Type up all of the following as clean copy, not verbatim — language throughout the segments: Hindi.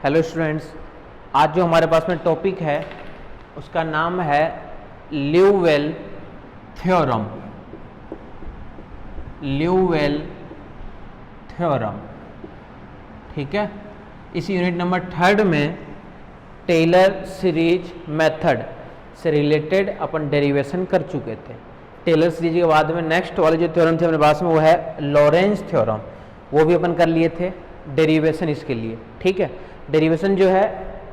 हेलो स्टूडेंट्स, आज जो हमारे पास में टॉपिक है उसका नाम है ल्यूवेल थ्योरम। ल्यूवेल थ्योरम, ठीक है। इस यूनिट नंबर 3 में टेलर सीरीज मेथड से रिलेटेड अपन डेरिवेशन कर चुके थे। टेलर सीरीज के बाद में नेक्स्ट वाली जो थ्योरम थी अपने पास में वो है लॉरेंज थ्योरम, वो भी अपन कर लिए थे डेरिवेशन इसके लिए, ठीक है। डेरिवेशन जो है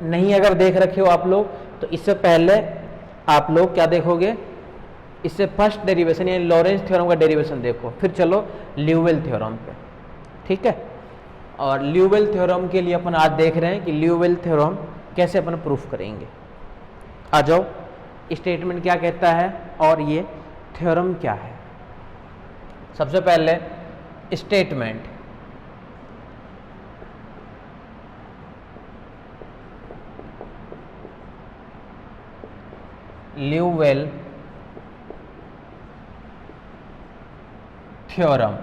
नहीं अगर देख रखे हो आप लोग तो इससे पहले आप लोग क्या देखोगे, इससे फर्स्ट डेरिवेशन यानी लॉरेंज थ्योरम का डेरिवेशन देखो, फिर चलो ल्यूवेल थ्योरम पे, ठीक है। और ल्यूवेल थ्योरम के लिए अपन आज देख रहे हैं कि ल्यूवेल थ्योरम कैसे अपन प्रूफ करेंगे। आ जाओ, स्टेटमेंट क्या कहता है और ये थ्योरम क्या है। सबसे पहले स्टेटमेंट, ल्यूवेल थ्योरम,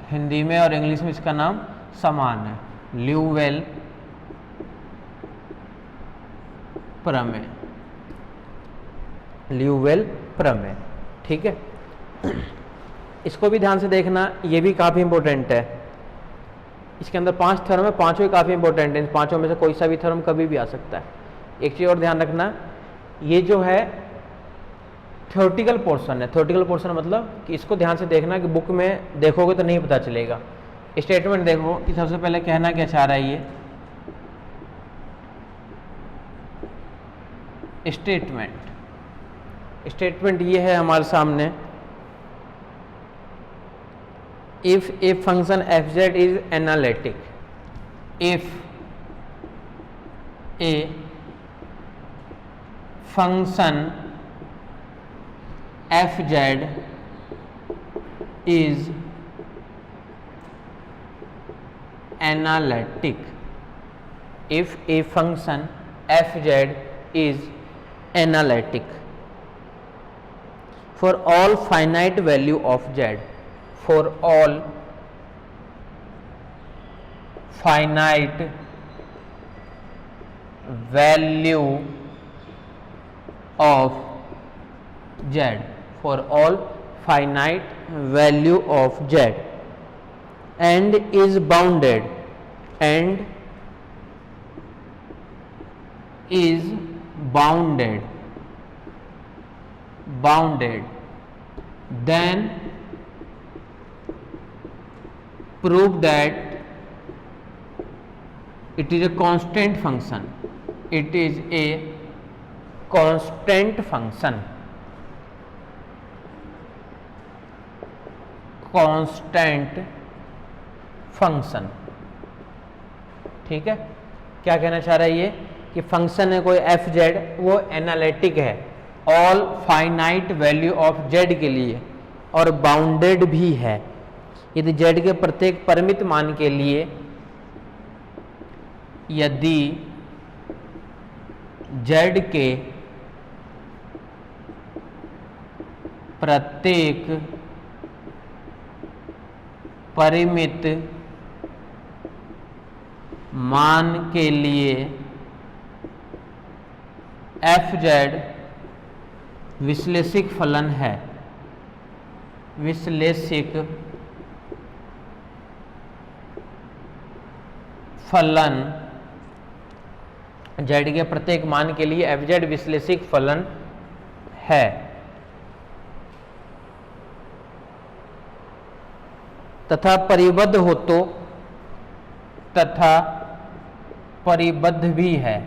हिंदी में और इंग्लिश में इसका नाम समान है, ल्यूवेल प्रमेय। ल्यूवेल प्रमेय, ठीक है। इसको भी ध्यान से देखना, ये भी काफ़ी इंपॉर्टेंट है। इसके अंदर 5 थ्योरम है, पांचों ही काफ़ी इंपॉर्टेंट है। इन पांचों में से कोई सा भी थ्योरम कभी भी आ सकता है। एक चीज़ और ध्यान रखना, ये जो है थ्योरेटिकल पोर्शन है। थ्योरेटिकल पोर्शन मतलब कि इसको ध्यान से देखना कि बुक में देखोगे तो नहीं पता चलेगा। स्टेटमेंट देखो कि सबसे पहले कहना क्या चाह रहा है ये स्टेटमेंट ये है हमारे सामने, if a function F Z is analytic, if a function F Z is analytic, if a function fz is analytic for all finite value of z, for all finite value of z, for all finite value of z, and is bounded, and is bounded, then prove that it is a constant function, it is a constant function, constant function, ठीक है। क्या कहना चाह रहा है ये कि फंक्शन है कोई एफ जेड, वो एनालिटिक है all finite value of Z के लिए और बाउंडेड भी है। यदि जेड के प्रत्येक परिमित मान के लिए यदि जेड के प्रत्येक परिमित मान के लिए एफ जेड विश्लेषिक फलन है, विश्लेषिक फलन, जेड के प्रत्येक मान के लिए एफ जेड विश्लेषिक फलन है, तथा परिबद्ध हो तो, तथा परिबद्ध भी है,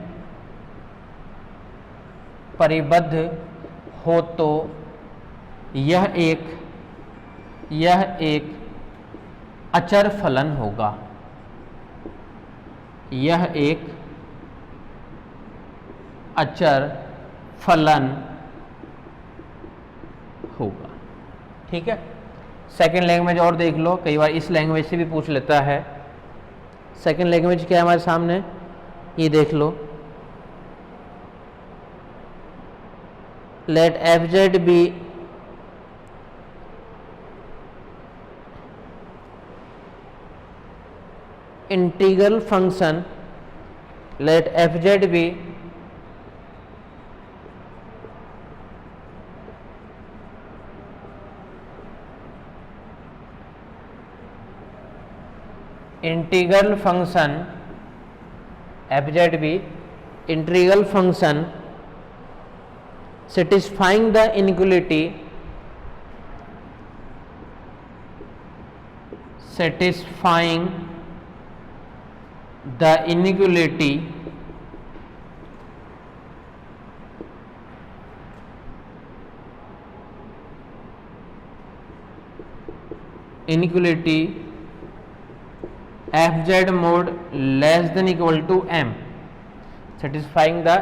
परिबद्ध हो तो यह एक अचर फलन होगा, यह एक अचर फलन होगा, ठीक है। सेकेंड लैंग्वेज और देख लो, कई बार इस लैंग्वेज से भी पूछ लेता है। सेकेंड लैंग्वेज क्या है हमारे सामने, ये देख लो, let fz be integral function, let fz be integral function, fz be integral function satisfying the inequality, satisfying the inequality fz mod less than equal to m, satisfying the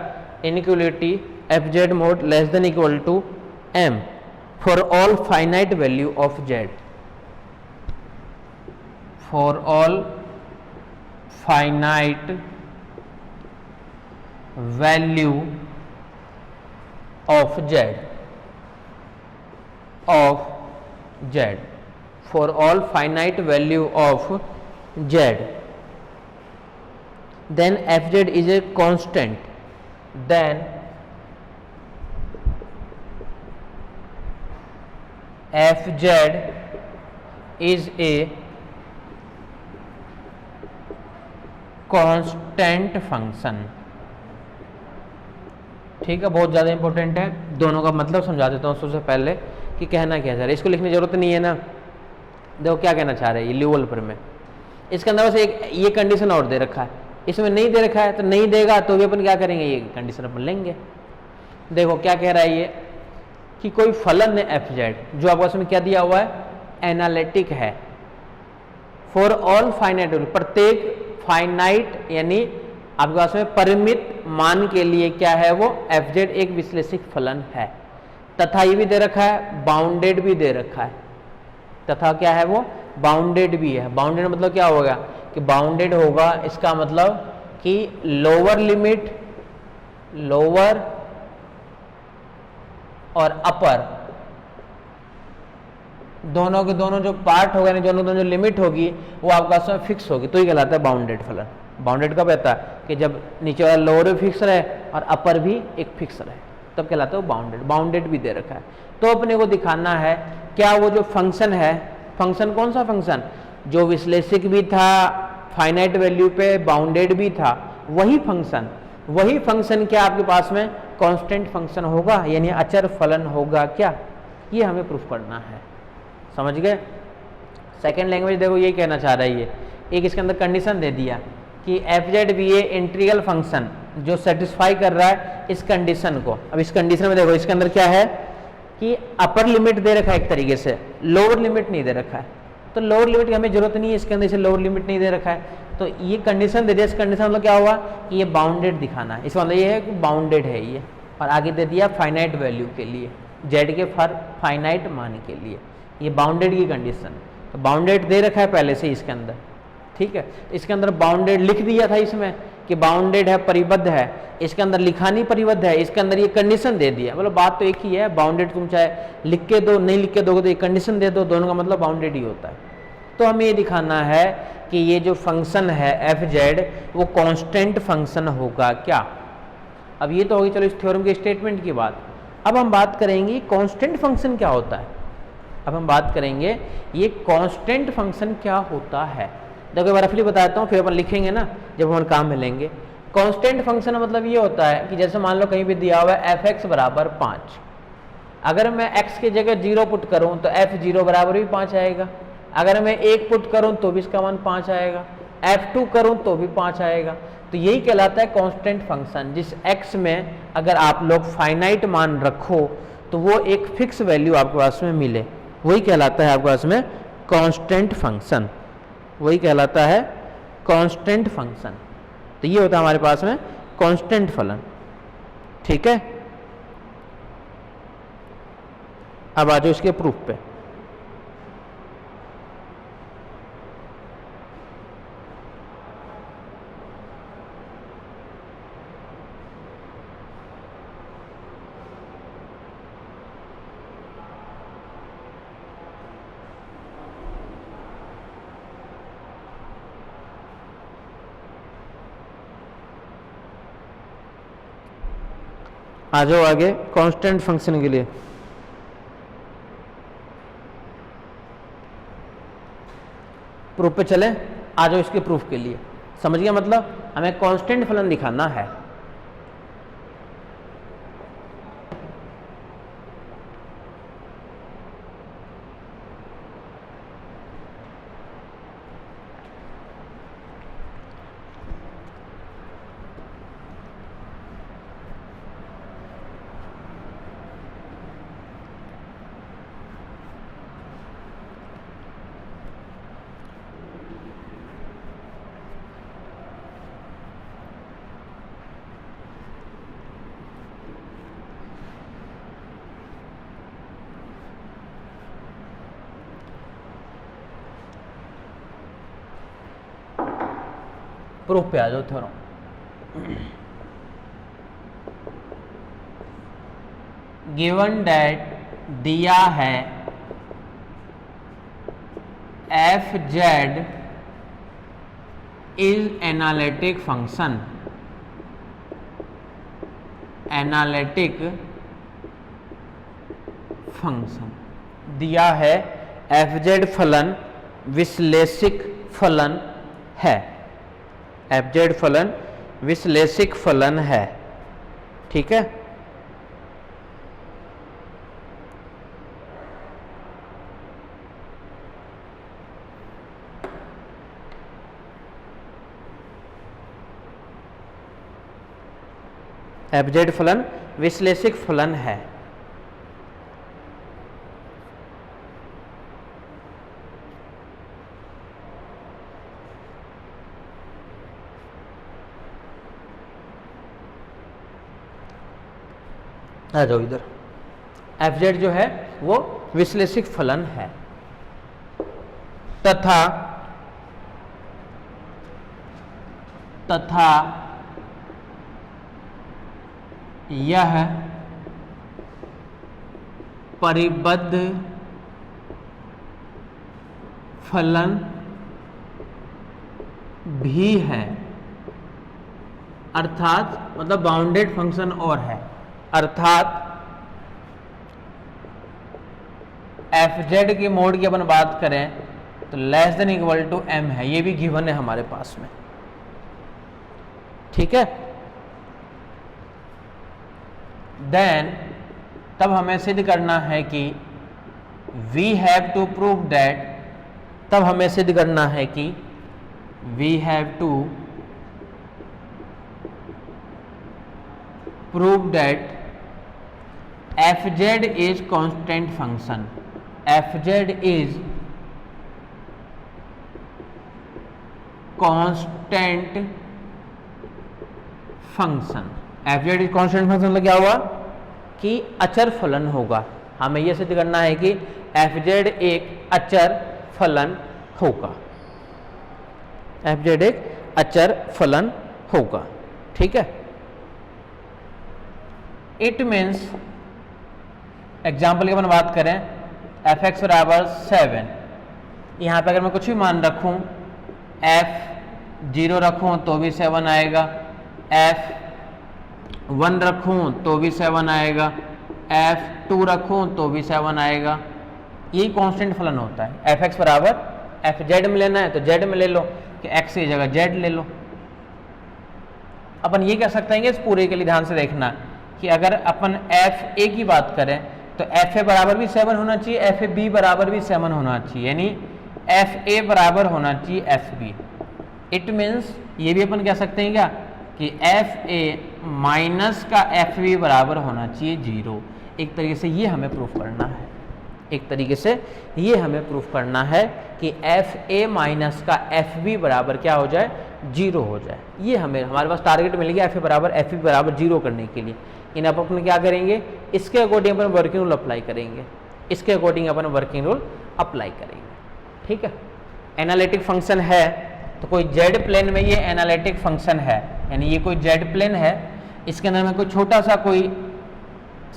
inequality fz mod less than equal to m for all finite value of z, for all finite value of z, for all finite value of z, then fz is a constant, then fz is a constant function. ठीक है, बहुत ज़्यादा इंपॉर्टेंट है, दोनों का मतलब समझा देता हूँ सबसे पहले कि कहना क्या चाह रहा है। इसको लिखने की जरूरत नहीं है ना, देखो क्या कहना चाह रहे हैं ये ल्यूवल पर में। इसके अंदर बस एक ये कंडीशन और दे रखा है, इसमें नहीं दे रखा है तो नहीं देगा तो भी अपन क्या करेंगे, ये कंडीशन अपन लेंगे। देखो क्या कह रहा है ये कि कोई फलन है एफ जेड जो आपको इसमें क्या दिया हुआ है, एनालिटिक है फॉर ऑल फाइनाइट, प्रत्येक फाइनाइट यानी आपके पास में परिमित मान के लिए क्या है वो एफ जेड एक विश्लेषिक फलन है, तथा ये भी दे रखा है बाउंडेड भी दे रखा है, तथा क्या है वो बाउंडेड भी है। बाउंडेड मतलब क्या होगा कि बाउंडेड होगा, इसका मतलब कि लोअर लिमिट, लोअर और अपर दोनों के दोनों जो पार्ट होगा, दोनों दोनों जो लिमिट होगी वो आपका उसमें फिक्स होगी, तो ये कहलाता है बाउंडेड फलन। बाउंडेड कब रहता है कि जब नीचे वाला लोअर भी फिक्स रहे और अपर भी एक फिक्स रहे, तब कहलाता है बाउंडेड। बाउंडेड भी दे रखा है, तो अपने को दिखाना है क्या वो जो फंक्शन है, फंक्शन कौन सा फंक्शन जो विश्लेषिक भी था, फाइनाइट वैल्यू पे बाउंडेड भी था, वही फंक्शन क्या आपके पास में कांस्टेंट फंक्शन होगा, यानी अचर फलन होगा क्या, ये हमें प्रूफ करना है। समझ गए। सेकेंड लैंग्वेज देखो ये कहना चाह रहा है, ये एक इसके अंदर कंडीशन दे दिया कि एफ जेड भी ए इंटीग्रल फंक्शन जो सेटिस्फाई कर रहा है इस कंडीशन को। अब इस कंडीशन में देखो इसके अंदर क्या है कि अपर लिमिट दे रखा है एक तरीके से, लोअर लिमिट नहीं दे रखा है, तो लोअर लिमिट की हमें जरूरत नहीं है, इसके अंदर इसे लोअर लिमिट नहीं दे रखा है, तो ये कंडीशन दे दिया। इस कंडीशन मतलब क्या हुआ कि ये बाउंडेड दिखाना है, इसका मतलब ये है कि बाउंडेड है ये, और आगे दे दिया फाइनाइट वैल्यू के लिए, जेड के फाइनाइट मान के लिए, ये बाउंडेड की कंडीशन। तो बाउंडेड दे रखा है पहले से इसके अंदर, ठीक है। इसके अंदर बाउंडेड लिख दिया था इसमें कि बाउंडेड है, परिबद्ध है, इसके अंदर लिखा नहीं परिबद्ध है, इसके अंदर ये कंडीशन दे दिया। मतलब बात तो एक ही है, बाउंडेड तुम चाहे लिख के दो नहीं लिख के दोगे तो ये कंडीशन दे दो, दोनों का मतलब बाउंडेड ही होता है। तो हमें ये दिखाना है कि ये जो फंक्शन है एफ जेड वो कांस्टेंट फंक्शन होगा क्या। अब ये तो होगी चलो इस थ्योरम के स्टेटमेंट की बात। अब हम बात करेंगे कांस्टेंट फंक्शन क्या होता है। अब हम बात करेंगे ये कांस्टेंट फंक्शन क्या होता है। देखो एक बार रफली बताता हूँ, फिर अपन लिखेंगे ना जब हम काम में लेंगे। कांस्टेंट फंक्शन मतलब ये होता है कि जैसे मान लो कहीं भी दिया हुआ है एफ एक्स बराबर 5, अगर मैं x की जगह 0 पुट करूँ तो एफ 0 बराबर भी 5 आएगा, अगर मैं 1 पुट करूँ तो भी इसका मान 5 आएगा, f2 करूँ तो भी 5 आएगा। तो यही कहलाता है कांस्टेंट फंक्शन, जिस x में अगर आप लोग फाइनाइट मान रखो तो वो एक फिक्स वैल्यू आपके पास में मिले, वही कहलाता है आपके पास में कांस्टेंट फंक्शन, वही कहलाता है कांस्टेंट फंक्शन। तो ये होता है हमारे पास में कांस्टेंट फलन, ठीक है। अब आ जाओ इसके प्रूफ पे। आ जाओ आगे कांस्टेंट फंक्शन के लिए। प्रूफ पे चले, आ जाओ इसके प्रूफ के लिए। समझ गया मतलब हमें कांस्टेंट फलन दिखाना है। प्रूफ पे आ जाओ थोड़ा। गिवन डैट दिया है F Z is analytic function, analytic function दिया है एफ जेड फलन विश्लेषिक फलन है, एफ जेड फलन विश्लेषिक फलन है। ठीक है, एफ जेड फलन विश्लेषिक फलन है। आ जाओ इधर, एफ जेड जो है वो विश्लेषिक फलन है तथा यह परिबद्ध फलन भी है, अर्थात मतलब बाउंडेड फंक्शन और है, अर्थात एफ जेड के मोड की अपन बात करें तो less than equal to M है, ये भी गिवन है हमारे पास में। ठीक है, देन तब हमें सिद्ध करना है कि we have to prove that, तब हमें सिद्ध करना है कि we have to prove that F Z is constant function, F Z is constant function, F Z is constant function मतलब क्या हुआ कि अचर फलन होगा। हमें यह सिद्ध करना है कि एफ जेड एक अचर फलन होगा, एफ जेड एक अचर फलन होगा। ठीक है, इट मीन्स एग्जाम्पल की अपन बात करें एफ एक्स बराबर 7, यहाँ पे अगर मैं कुछ भी मान रखूं, एफ 0 रखूं तो भी 7 आएगा, एफ 1 रखूं तो भी 7 आएगा, एफ 2 रखूं तो भी 7 आएगा। यही कांस्टेंट फलन होता है। एफ एक्स बराबर एफ जेड में लेना है तो जेड में ले लो, कि एक्स की जगह जेड ले लो। अपन ये कह सकते हैं कि इस पूरे के लिए ध्यान से देखना कि अगर अपन एफ ए की बात करें तो एफ ए बराबर भी 7 होना चाहिए, एफ ए बी बराबर भी 7 होना चाहिए, यानी एफ ए बराबर होना चाहिए एफ बी। इट मीन्स ये भी अपन कह सकते हैं क्या कि एफ ए माइनस का एफ बी बराबर होना चाहिए 0। एक तरीके से ये हमें प्रूफ करना है, एक तरीके से ये हमें प्रूफ करना है कि एफ ए माइनस का एफ बी बराबर क्या हो जाए, 0 हो जाए। ये हमारे पास टारगेट मिल गया एफ ए बराबर एफ बी बराबर 0 करने के लिए। इन अब अपन क्या करेंगे, इसके अकॉर्डिंग अपन वर्किंग रूल अप्लाई करेंगे, इसके अकॉर्डिंग अपन वर्किंग रूल अप्लाई करेंगे। ठीक है, एनालिटिक फंक्शन है तो कोई जेड प्लेन में ये एनालिटिक फंक्शन है, यानी ये कोई जेड प्लेन है, इसके अंदर में कोई छोटा सा कोई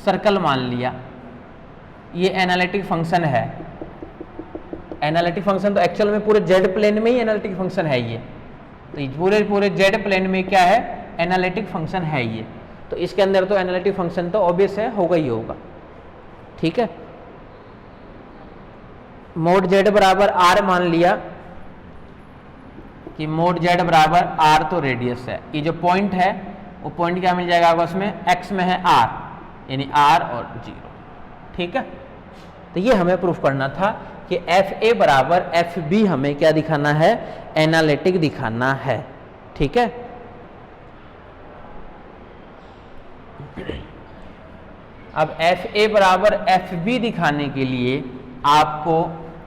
सर्कल मान लिया, ये एनालिटिक फंक्शन है। एनालिटिक फंक्शन तो एक्चुअल में पूरे जेड प्लेन में ही एनालिटिक फंक्शन है ये, तो पूरे जेड प्लेन में क्या है, एनालिटिक फंक्शन है ये। तो इसके अंदर तो एनालिटिक फंक्शन तो ऑब्वियस है, होगा ही होगा। ठीक है, मोड जेड बराबर आर मान लिया कि मोड जेड बराबर आर तो रेडियस है, ये जो पॉइंट है वो पॉइंट क्या मिल जाएगा आपको, उसमें एक्स में है आर, यानी आर और 0। ठीक है, तो ये हमें प्रूफ करना था कि एफ ए बराबर एफ बी हमें क्या दिखाना है, एनालिटिक दिखाना है। ठीक है, अब एफ ए बराबर एफ बी दिखाने के लिए आपको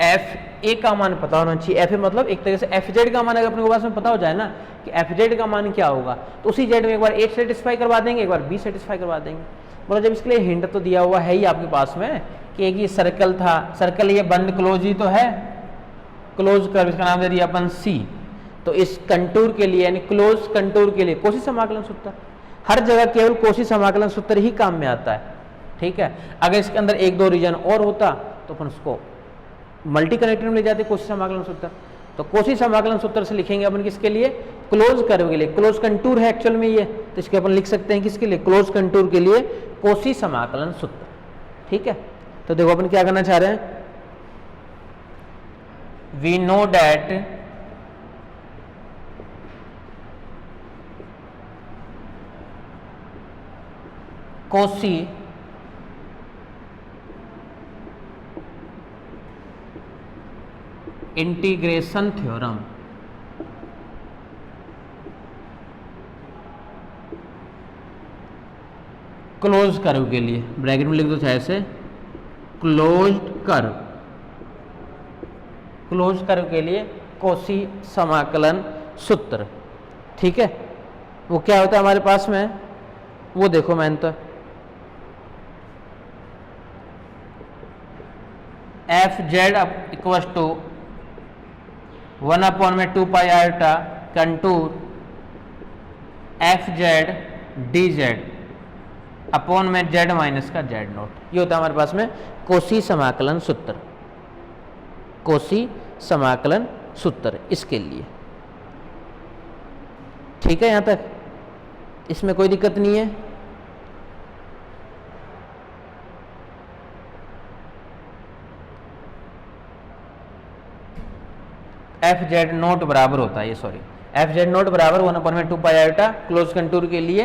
एफ ए का मान पता होना चाहिए। एफ ए मतलब एक तरह से एफ जेड का मान अगर अपने को पास में पता हो जाए ना कि एफ जेड का मान क्या होगा, तो उसी जेड में एक बार ए सेटिस्फाई करवा देंगे, एक बार बी सेटिस्फाई करवा देंगे। बोलो जब इसके लिए हिंट तो दिया हुआ है ही आपके पास में कि एक ये सर्कल था, सर्कल ये बंद क्लोज ही तो है, क्लोज कर्व, इसका नाम दे दिया अपन सी। तो इस कंटूर के लिए यानी क्लोज कंटूर के लिए कोशी समाकलन सूत्र, हर जगह केवल कोशी समाकलन सूत्र ही काम में आता है। ठीक है, अगर इसके अंदर एक दो रीजन और होता तो अपन उसको मल्टी कनेक्टेड में ले जाते कोशी समाकलन सूत्र। तो कोशी समाकलन सूत्र से लिखेंगे अपन किसके लिए, क्लोज कर्व के लिए। क्लोज कंटूर है एक्चुअल में ये, तो इसके अपन लिख सकते हैं किसके लिए, क्लोज कंटूर के लिए कोशी समाकलन सूत्र। ठीक है, तो देखो अपन क्या करना चाह रहे हैं, we know that Cauchy integration theorem close curve के लिए, ब्रैकेट में लिख दो चाहे से, क्लोज्ड कर्व, क्लोज कर्व के लिए कोशी समाकलन सूत्र। ठीक है, वो क्या होता है हमारे पास में, वो देखो मैंने तो F Z equal to 1/2 pi iota contour F Z D Z upon में जेड माइनस का जेड नोट, ये होता है हमारे पास में कोशी समाकलन सूत्र, कोशी समाकलन सूत्र इसके लिए। ठीक है, यहां तक इसमें कोई दिक्कत नहीं है। एफ जेड नोट बराबर होता है ये, सॉरी, एफ जेड नोट बराबर 1/2 पाई आयोटा क्लोज कंटूर के लिए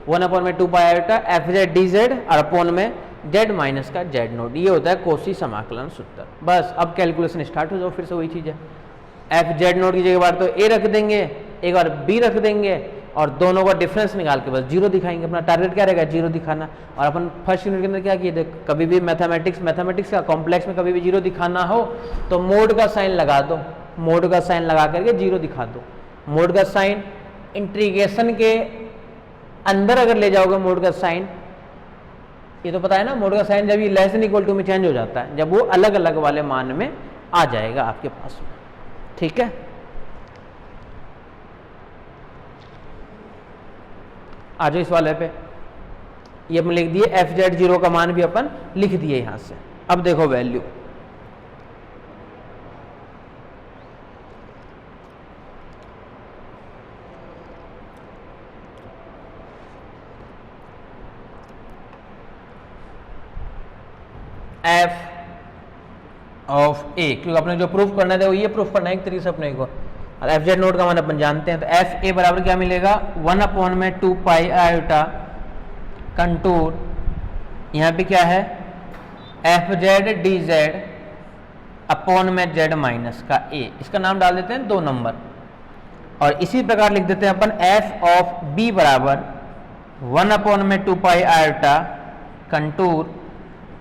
1/2 pi iota F Z D Z और अपॉन में जेड माइनस का जेड नोट, ये होता है कोशी समाकलन सूत्र। बस अब कैलकुलेशन स्टार्ट हो जाओ, फिर से वही चीज है, एफ जेड नोट की जगह बार तो ए रख देंगे, एक बार बी रख देंगे और दोनों का डिफरेंस निकाल के बस जीरो दिखाएंगे। अपना टारगेट क्या रहेगा, जीरो दिखाना। और अपन फर्स्ट यूनिट के अंदर क्या किए थे, कभी भी मैथमेटिक्स का कॉम्प्लेक्स में कभी भी जीरो दिखाना हो तो मोड का साइन लगा दो, मोड का साइन लगा करके जीरो दिखा दो। मोड का साइन इंटीग्रेशन के अंदर अगर ले जाओगे मोड का साइन, ये तो पता है ना, मोड का साइन जब ये लेस देन इक्वल टू में चेंज हो जाता है, जब वो अलग अलग वाले मान में आ जाएगा आपके पास में। ठीक है, आ जाओ इस वाले पे, ये अपन लिख दिए एफ जेड जीरो का मान भी अपन लिख दिए यहां से। अब देखो वैल्यू, एफ ऑफ ए, क्योंकि अपने जो प्रूफ करना है वो ये प्रूफ करना है एक तरीके से अपने को, और एफ जेड नोट का मान अपन जानते हैं। तो एफ ए बराबर क्या मिलेगा, 1/2 पाई आयोटा कंटूर, यहाँ पे क्या है F Z D Z upon में जेड माइनस का ए, इसका नाम डाल देते हैं 2 नंबर। और इसी प्रकार लिख देते हैं अपन एफ ऑफ बी बराबर 1/2 पाई आयोटा कंटूर,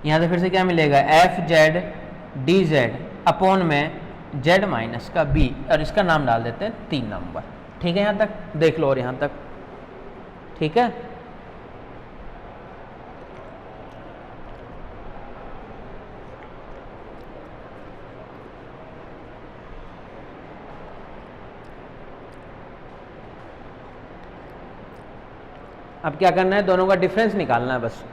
यहाँ से फिर से क्या मिलेगा F Z D Z upon में जेड माइनस का बी, और इसका नाम डाल देते हैं 3 नंबर। ठीक है, यहाँ तक देख लो और यहाँ तक ठीक है। अब क्या करना है, दोनों का डिफरेंस निकालना है बस।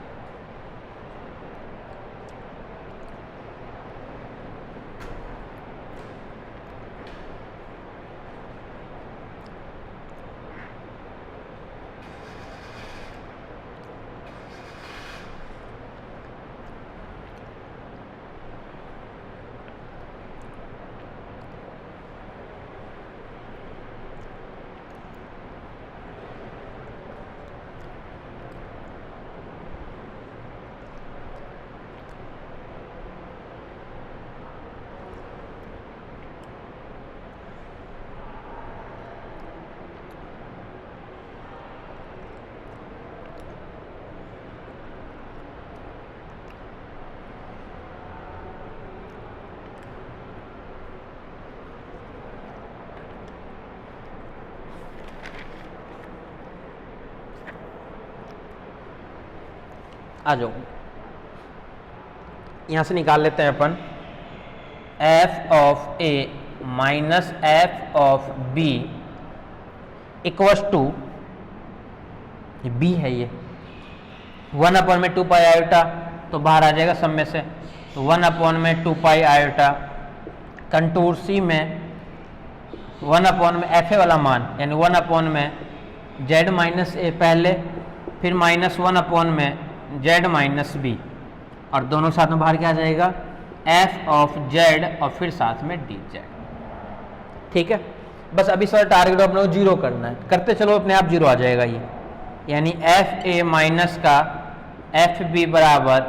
आ जाओ, यहां से निकाल लेते हैं अपन F of A minus F of B equals to, B है ये 1/2 पाई आयोटा, तो बाहर आ जाएगा सब में से, तो 1/2 पाई आयोटा कंटूर सी में 1 में एफ ए वाला मान यानी 1 में जेड माइनस ए पहले, फिर -1 में जेड माइनस बी, और दोनों साथ में बाहर क्या आ जाएगा एफ ऑफ जेड और फिर साथ में डी जेड। ठीक है, बस अभी सर टारगेट अपने को 0 करना है, करते चलो अपने आप 0 आ जाएगा ये, यानी एफ ए माइनस का एफ बी बराबर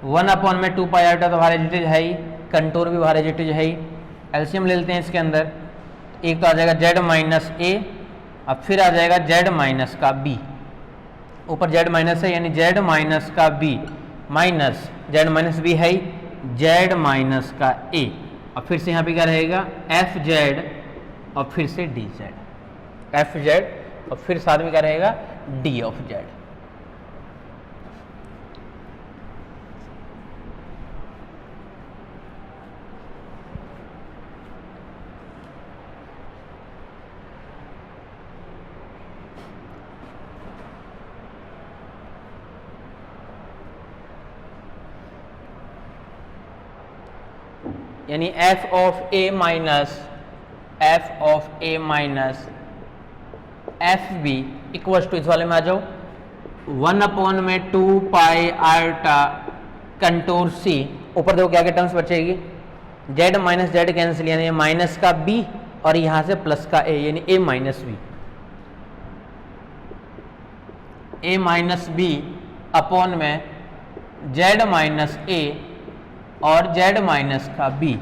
1/2 पाई आयोटा, तो बाहर एजिटिज है ही, कंटूर भी बाहर एजिटिज है ही, एलसीएम ले लेते हैं इसके अंदर, एक तो आ जाएगा जेड माइनस ए, अब फिर आ जाएगा जेड माइनस का बी, ऊपर जेड माइनस है यानी जेड माइनस का B minus Z minus B है ही, जेड माइनस का ए, और फिर से यहाँ पे क्या रहेगा एफ जेड और फिर से डी जेड, एफ जेड और फिर साथ में क्या रहेगा डी ऑफ जेड। यानी F of A minus F B equal to, इस वाले में आ जाओ 1/2 पाई आयोटा कंटूर सी, ऊपर देखो क्या क्या टर्म्स बचेगी, जेड माइनस जेड कैंसिल यानी माइनस का बी और यहां से प्लस का ए यानी ए माइनस बी, ए माइनस बी अपॉन में जेड माइनस ए और जेड माइनस का बी,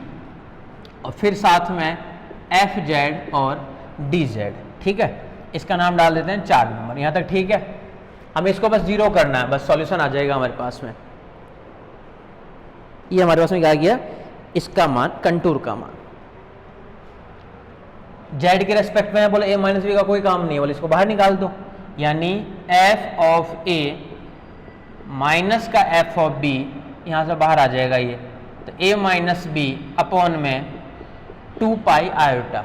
और फिर साथ में एफ जेड और डी जेड। ठीक है, इसका नाम डाल देते हैं 4 नंबर, यहां तक ठीक है। हमें इसको बस 0 करना है, बस सॉल्यूशन आ जाएगा हमारे पास में। ये हमारे पास में क्या गया, इसका मान कंटूर का मान जेड के रेस्पेक्ट में है, बोले ए माइनस बी का कोई काम नहीं है, बोले इसको बाहर निकाल दो, यानी एफ ऑफ ए माइनस का एफ ऑफ बी यहां से बाहर आ जाएगा ये, तो ए माइनस बी अपॉन में 2 पाई आयोटा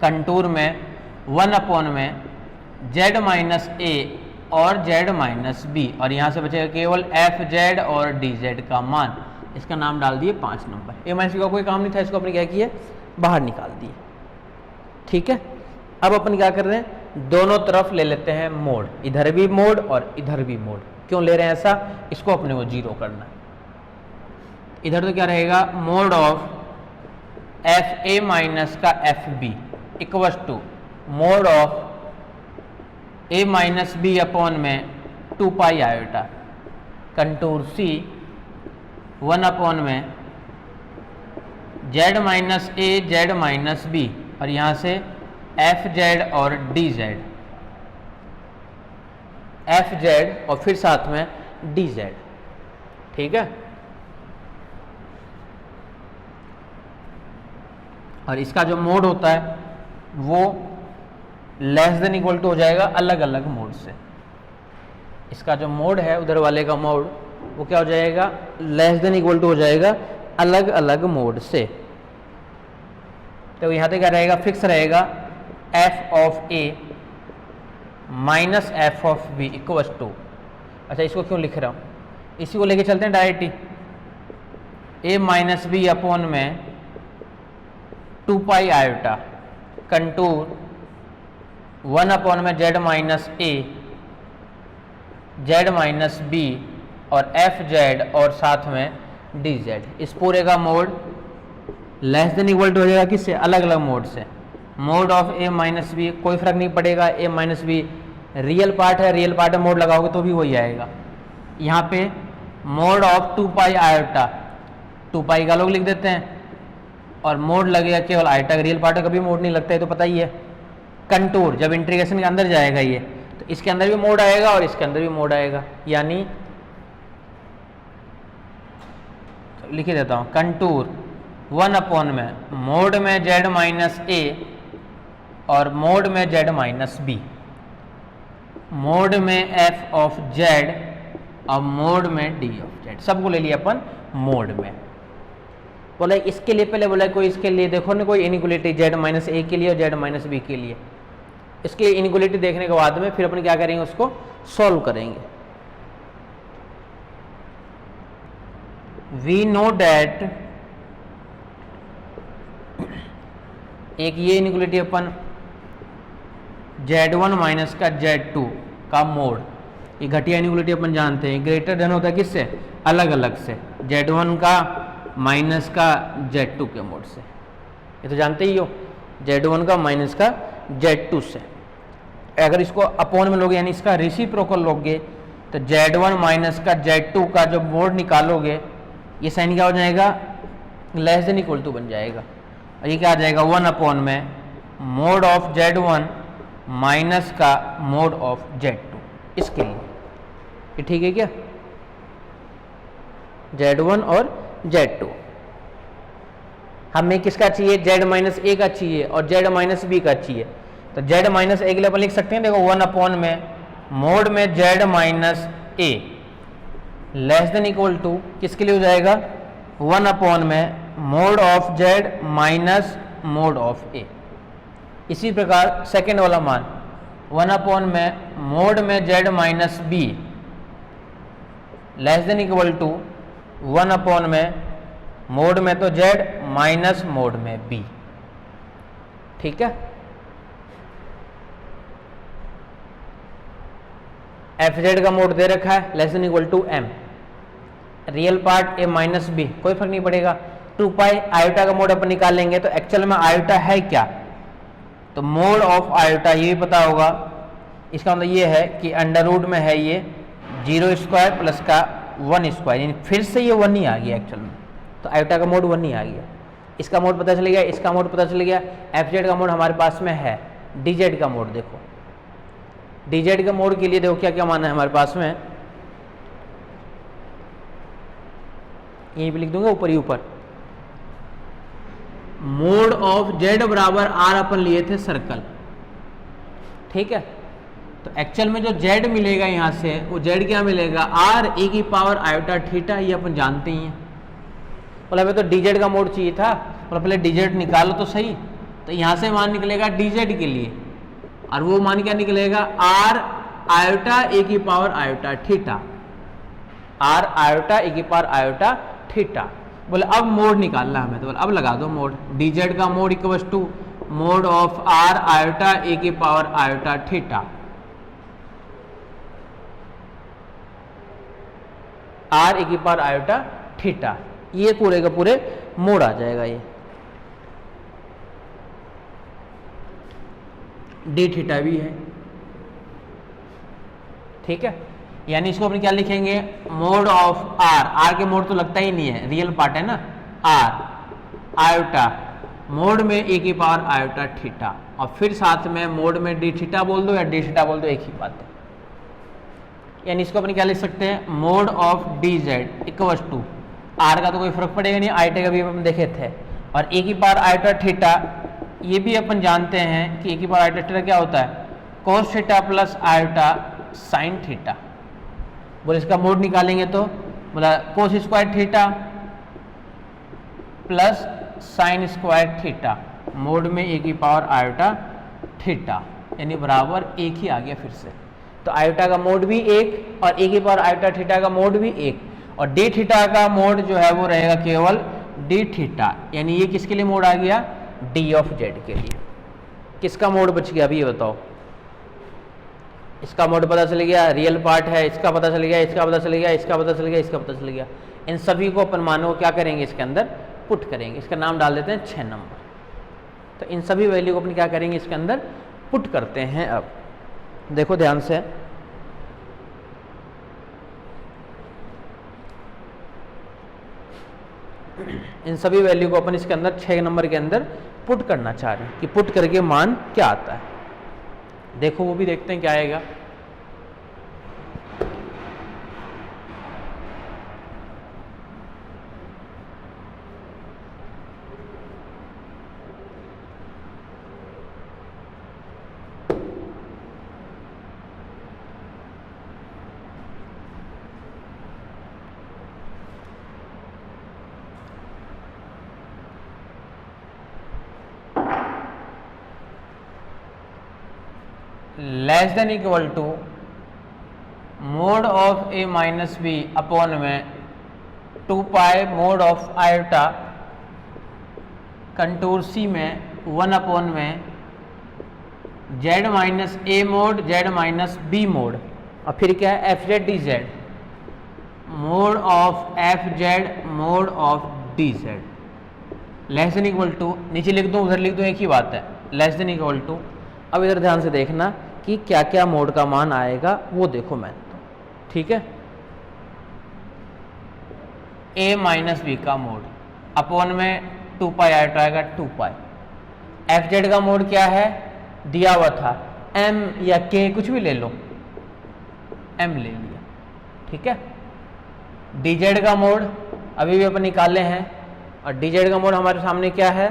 कंटूर में 1 में जेड माइनस ए और जेड माइनस बी, और यहां से बचेगा केवल एफ जेड और डी जेड का मान, इसका नाम डाल दिए 5 नंबर। ए माइनस बी का कोई काम नहीं था, इसको अपने क्या किए बाहर निकाल दिए। ठीक है, अब अपन क्या कर रहे हैं, दोनों तरफ ले लेते हैं मोड, इधर भी मोड और इधर भी मोड। क्यों ले रहे हैं ऐसा, इसको अपने को 0 करना है। इधर तो क्या रहेगा mod of F A minus का F B equal to mod of A minus B upon में 2 पाई आयोटा कंटूर सी 1 में Z minus A Z minus B, और यहां से एफ जेड और डी जेड, एफ जेड और फिर साथ में डी जेड। ठीक है, और इसका जो मोड होता है वो लेस देन इक्वल टू हो जाएगा अलग अलग मोड से। इसका जो मोड है उधर वाले का मोड वो क्या हो जाएगा, लेस देन इक्वल टू हो जाएगा अलग अलग मोड से। तो यहां पे क्या रहेगा, फिक्स रहेगा F of A minus F of B equal to, अच्छा इसको क्यों लिख रहा हूं, इसी को लेके चलते हैं डायरेक्ट ही, ए माइनस बी अपॉन में 2 पाई आयोटा कंटूर 1 में Z minus A Z minus B और एफ जेड और साथ में डी जेड। इस पूरे का mod less than equal to हो जाएगा किससे, अलग अलग मोड से। Mod of A minus B कोई फर्क नहीं पड़ेगा, A minus B real part है, रियल पार्ट में मोड लगाओगे तो भी वही आएगा। यहाँ पे मोड ऑफ 2 पाई आयोटा, 2 पाई का लोग लिख देते हैं, और मोड लगेगा केवल आयोटा का, रियल पार्ट का कभी मोड नहीं लगता है तो पता ही है। कंटूर जब इंटीग्रेशन के अंदर जाएगा ये, तो इसके अंदर भी मोड आएगा और इसके अंदर भी मोड आएगा, यानी तो लिख देता हूँ कंटूर 1 में मोड में जेड माइनस ए और मोड में जेड माइनस बी, मोड में एफ ऑफ जेड और मोड में डी ऑफ जेड, सबको ले लिया अपन मोड में। बोला इसके लिए पहले बोला कोई इसके लिए देखो ना कोई इनइक्वालिटी जेड माइनस ए के लिए और जेड माइनस बी के लिए। इसके इनइक्वालिटी देखने के बाद में फिर अपन क्या करेंगे, उसको सॉल्व करेंगे। वी नो डैट, एक ये इनइक्वालिटी अपन Z1 माइनस का Z2 का मोड, ये घटिया इनइक्वालिटी अपन जानते हैं, ग्रेटर देन होता है किससे, अलग अलग से, Z1 का माइनस का Z2 के मोड से। ये तो जानते ही हो, Z1 का माइनस का Z2 से। अगर इसको अपॉन में लोगे यानी इसका रेसिप्रोकल लोगे तो Z1 माइनस का Z2 का जो मोड निकालोगे ये साइन क्या हो जाएगा, लेस देन इक्वल टू बन जाएगा। और ये क्या आ जाएगा 1 अपॉन में मोड ऑफ Z1 माइनस का मोड ऑफ Z2, इसके लिए ये ठीक है क्या, Z1 और Z2। हमें किसका चाहिए, Z माइनस ए का चाहिए और Z माइनस बी का चाहिए। तो Z माइनस ए के लिए अपन लिख सकते हैं, देखो 1 अपॉन में मोड में Z minus A less than equal to किसके लिए हो जाएगा, 1 अपॉन में mod of Z minus mod of A. इसी प्रकार सेकेंड वाला मान 1 अपॉन में मोड में Z minus B less than equal to 1 upon में मोड में तो Z माइनस मोड में B। ठीक है, एफ जेड का मोड दे रखा है less than equal to m, real part a minus B, कोई फर्क नहीं पड़ेगा। 2 पाई आयोटा का मोड अपन निकाल लेंगे तो एक्चुअल में आयोटा है क्या, तो मोड ऑफ आयोटा ये भी पता होगा। इसका मतलब ये है कि अंडर रूट में है ये 0 स्क्वायर प्लस का 1 स्क्वायर, यानी फिर से ये 1 ही आ गया एक्चुअल में, तो आयोटा का मोड 1 ही आ गया। इसका मोड पता चल गया, इसका मोड पता चल गया, एफ जेड का मोड हमारे पास में है। डी जेड का मोड देखो, डी जेड के मोड के लिए देखो क्या क्या माना है हमारे पास में, यहीं पे लिख दूंगा ऊपर ही ऊपर। मोड ऑफ जेड बराबर आर अपन लिए थे सर्कल, ठीक है। तो एक्चुअल में जो जेड मिलेगा यहां से वो जेड क्या मिलेगा, आर ए की पावर आयोटा थीटा, ये अपन जानते ही हैं। बोला हमें तो डी जेड का मोड चाहिए था, बोला पहले डी जेड निकालो तो सही। तो यहां से मान निकलेगा डी जेड के लिए, और वो मान क्या निकलेगा, आर आयोटा ए की power iota theta, R iota A की पावर आयोटा थीटा। बोले अब मोड निकालना हमें, तो बोले अब लगा दो मोड, डी जेड का mod equals to mod of R iota A की power iota theta, R A की पावर आयोटा थीटा, ये पूरे का पूरे मोड आ जाएगा। ये डी थीटा भी है, ठीक है। यानी इसको अपने क्या लिखेंगे, मोड ऑफ आर, आर के मोड तो लगता ही नहीं है, रियल पार्ट है ना, आर आयोटा मोड में ए की पावर आयोटा थीटा, और फिर साथ में मोड में डी थीटा बोल दो या डी थीटा बोल दो, एक ही बात है। यानी इसको अपने क्या लिख सकते हैं, mod of D Z equals to, R का तो कोई फर्क पड़ेगा नहीं, आयोटा का भी अपन देखे थे, और ए की पावर आयोटा थीटा, ये भी अपन जानते हैं कि ए की पावर आयोटा थीटा क्या होता है, cos theta plus iota sine theta. बोले इसका मोड निकालेंगे तो बोला cos square theta plus sine square theta, mode में ए की पावर आयोटा थीटा, यानी बराबर एक ही आ गया फिर से। तो आयोटा का मोड भी एक और ए की पावर आयोटा थीटा का मोड भी एक, और डी थीटा का मोड जो है वो रहेगा केवल डी थीटा, यानी ये किसके लिए मोड आ गया, डी ऑफ जेड के लिए। किसका मोड बच गया अभी ये बताओ, इसका मोड पता चल गया, रियल पार्ट है, इसका पता चल गया, इसका पता चल गया, इसका पता चल गया, इसका पता चल गया। इन सभी को अपन मानो क्या करेंगे, इसके अंदर पुट करेंगे, इसका नाम डाल देते हैं 6 नंबर। तो इन सभी वैल्यू को अपन क्या करेंगे, इसके अंदर पुट करते हैं। अब देखो ध्यान से, इन सभी वैल्यू को अपन इसके अंदर 6 नंबर के अंदर पुट करना चाह रहे हैं कि पुट करके मान क्या आता है। देखो वो भी देखते हैं क्या आएगा। Less than equal to mod of A minus B upon में 2 pi mod of iota contour C में 1 अपॉन में Z minus A mod Z minus B mod, और फिर क्या है F Z D Z, mod of F Z mod of D Z less than equal to, नीचे लिख दूँ उधर लिख दूँ एक ही बात है, लेस देन इक्वल टू। अब इधर ध्यान से देखना कि क्या क्या मोड का मान आएगा वो देखो मैं, ठीक है। ए माइनस बी का मोड अपॉन में 2 पाई आयोटा आएगा 2 पाई। एफ जेड का मोड क्या है दिया हुआ था, एम या के कुछ भी ले लो, एम ले लिया, ठीक है। डी जेड का मोड अभी भी अपन निकाले हैं, और डी जेड का मोड हमारे सामने क्या है,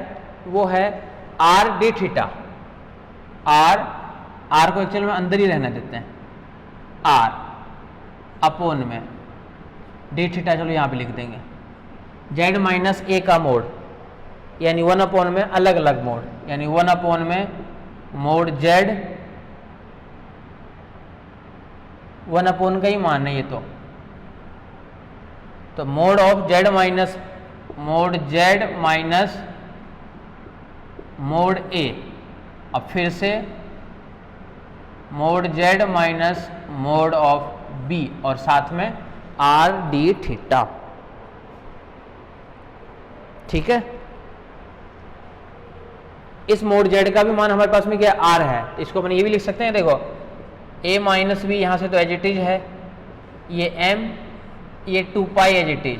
वो है आर डी थीटा। आर को एक्चुअल में अंदर ही रहने देते हैं, आर अपोन में डी थीटा, चलो यहाँ पे लिख देंगे। जेड माइनस ए का मोड यानी 1 अपॉन में अलग अलग मोड, यानी 1 अपॉन में मोड जेड, 1 अपॉन का ही मान है ये तो mod of Z minus mod Z minus mod A, अब फिर से mod Z minus mod of B, और साथ में आर डी थीटा, ठीक है। इस मोड जेड का भी मान हमारे पास में क्या आर है, इसको अपन ये भी लिख सकते हैं, देखो ए माइनस बी यहां से तो एज इट इज है, ये एम, ये 2 pi as it is,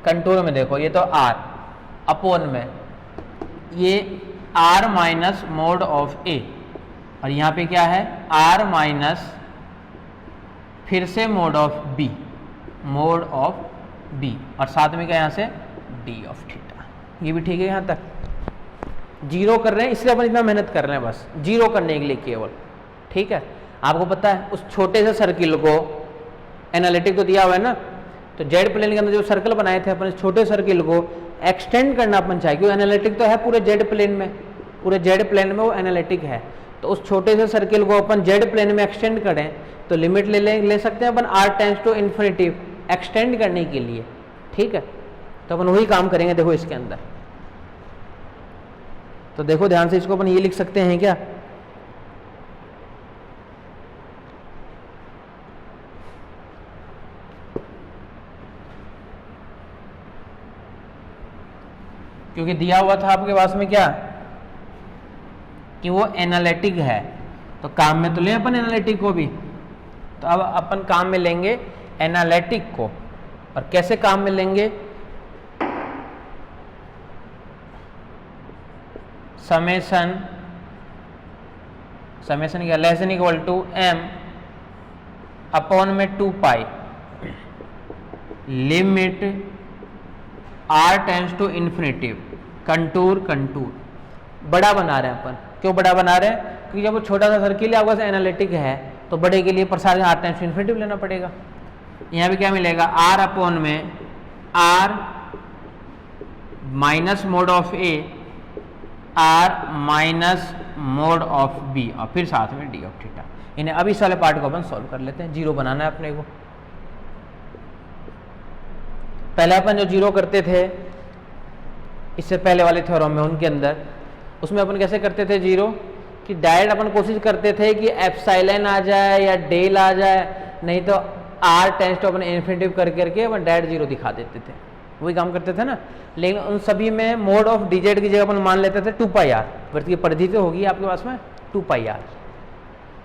contour में देखो ये तो आर अपोन में ये R minus mod of A, और यहाँ पे क्या है आर माइनस फिर से mod of B, mod of B, और साथ में क्या यहाँ से डी ऑफ थीटा। ये भी ठीक है, यहाँ तक जीरो कर रहे हैं इसलिए अपन इतना मेहनत कर रहे हैं, बस जीरो करने के लिए केवल, ठीक है। आपको पता है उस छोटे से सर्किल को एनालिटिक तो दिया हुआ है ना, तो जेड प्लेन के अंदर जो सर्कल बनाए थे अपन, इस छोटे सर्किल को एक्सटेंड करना अपन चाहिए, क्योंकि एनालिटिक तो है पूरे जेड प्लेन में, पूरे जेड प्लेन में वो एनालिटिक है, तो उस छोटे से सर्किल को अपन जेड प्लेन में एक्सटेंड करें तो लिमिट ले सकते हैं अपन R tends to infinity extend करने के लिए, ठीक है। तो अपन वही काम करेंगे, देखो इसके अंदर, तो देखो ध्यान से, इसको अपन ये लिख सकते हैं क्या, क्योंकि दिया हुआ था आपके पास में क्या कि वो एनालिटिक है, तो काम में तो लें अपन एनालिटिक को भी, तो अब अपन काम में लेंगे एनालिटिक को, और कैसे काम में लेंगे, समेशन क्या less than equal to M upon में 2 pi limit R tends to infinity contour बड़ा बना रहे हैं अपन, क्यों बड़ा बना रहे हैं, क्योंकि जब वो छोटा सा सर्किल है आपका एनालिटिक है तो बड़े के लिए प्रसार आर टेंड्स टू इन्फिनिटी लेना पड़ेगा। यहाँ पे क्या मिलेगा आर अपॉन में R minus mod of A, R minus mod of B, और फिर साथ में डी ऑफ थीटा। इन्हें अब इस वाले पार्ट को अपन सॉल्व कर लेते हैं, जीरो बनाना है अपने को। पहले अपन जो जीरो करते थे इससे पहले वाले थ्योरम में, उनके अंदर उसमें अपन कैसे करते थे जीरो, कि डायरेक्ट अपन कोशिश करते थे कि एप्सिलॉन आ जाए या डेल आ जाए, नहीं तो आर टेंड्स टू अपन इन्फिनिटी करके अपन डायरेक्ट जीरो दिखा देते थे, वही काम करते थे ना। लेकिन उन सभी में मोड ऑफ डीजेड की जगह अपन मान लेते थे 2 पाई आर, वृत्त की परिधि तो होगी आपके पास में 2 पाई आर।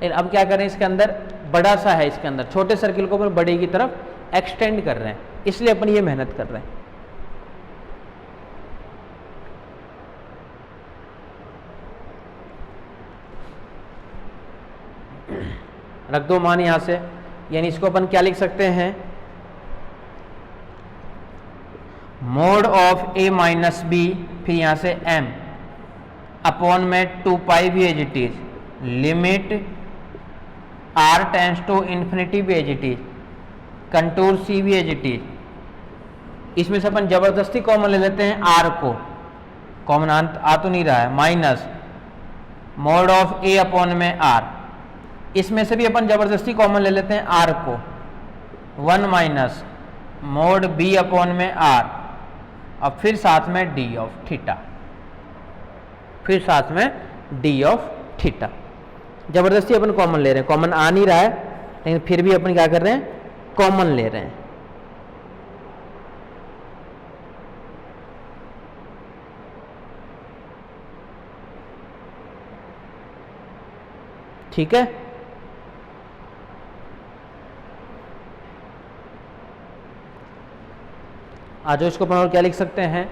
लेकिन अब क्या करें, इसके अंदर बड़ा सा है, इसके अंदर छोटे सर्किल को अपन बड़े की तरफ एक्सटेंड कर रहे हैं, इसलिए अपन ये मेहनत कर रहे हैं। रख दो मान यहां से, यानी इसको अपन क्या लिख सकते हैं, mod of A minus B, फिर यहां से m अपॉन में 2 पाई भी as it is, limit r tends to infinity भी as it is, contour c भी एज इट इज। इसमें से अपन जबरदस्ती कॉमन ले लेते हैं r को, कॉमन आ तो नहीं रहा है, minus mod of a upon में r, इसमें से भी अपन जबरदस्ती कॉमन ले लेते हैं आर को, 1 माइनस मोड बी अपॉन में आर, और फिर साथ में डी ऑफ थीटा, फिर साथ में डी ऑफ थीटा। जबरदस्ती अपन कॉमन ले रहे हैं, कॉमन आ नहीं रहा है लेकिन फिर भी अपन क्या कर रहे हैं, कॉमन ले रहे हैं। ठीक है, आ जाओ इसको अपन और क्या लिख सकते हैं,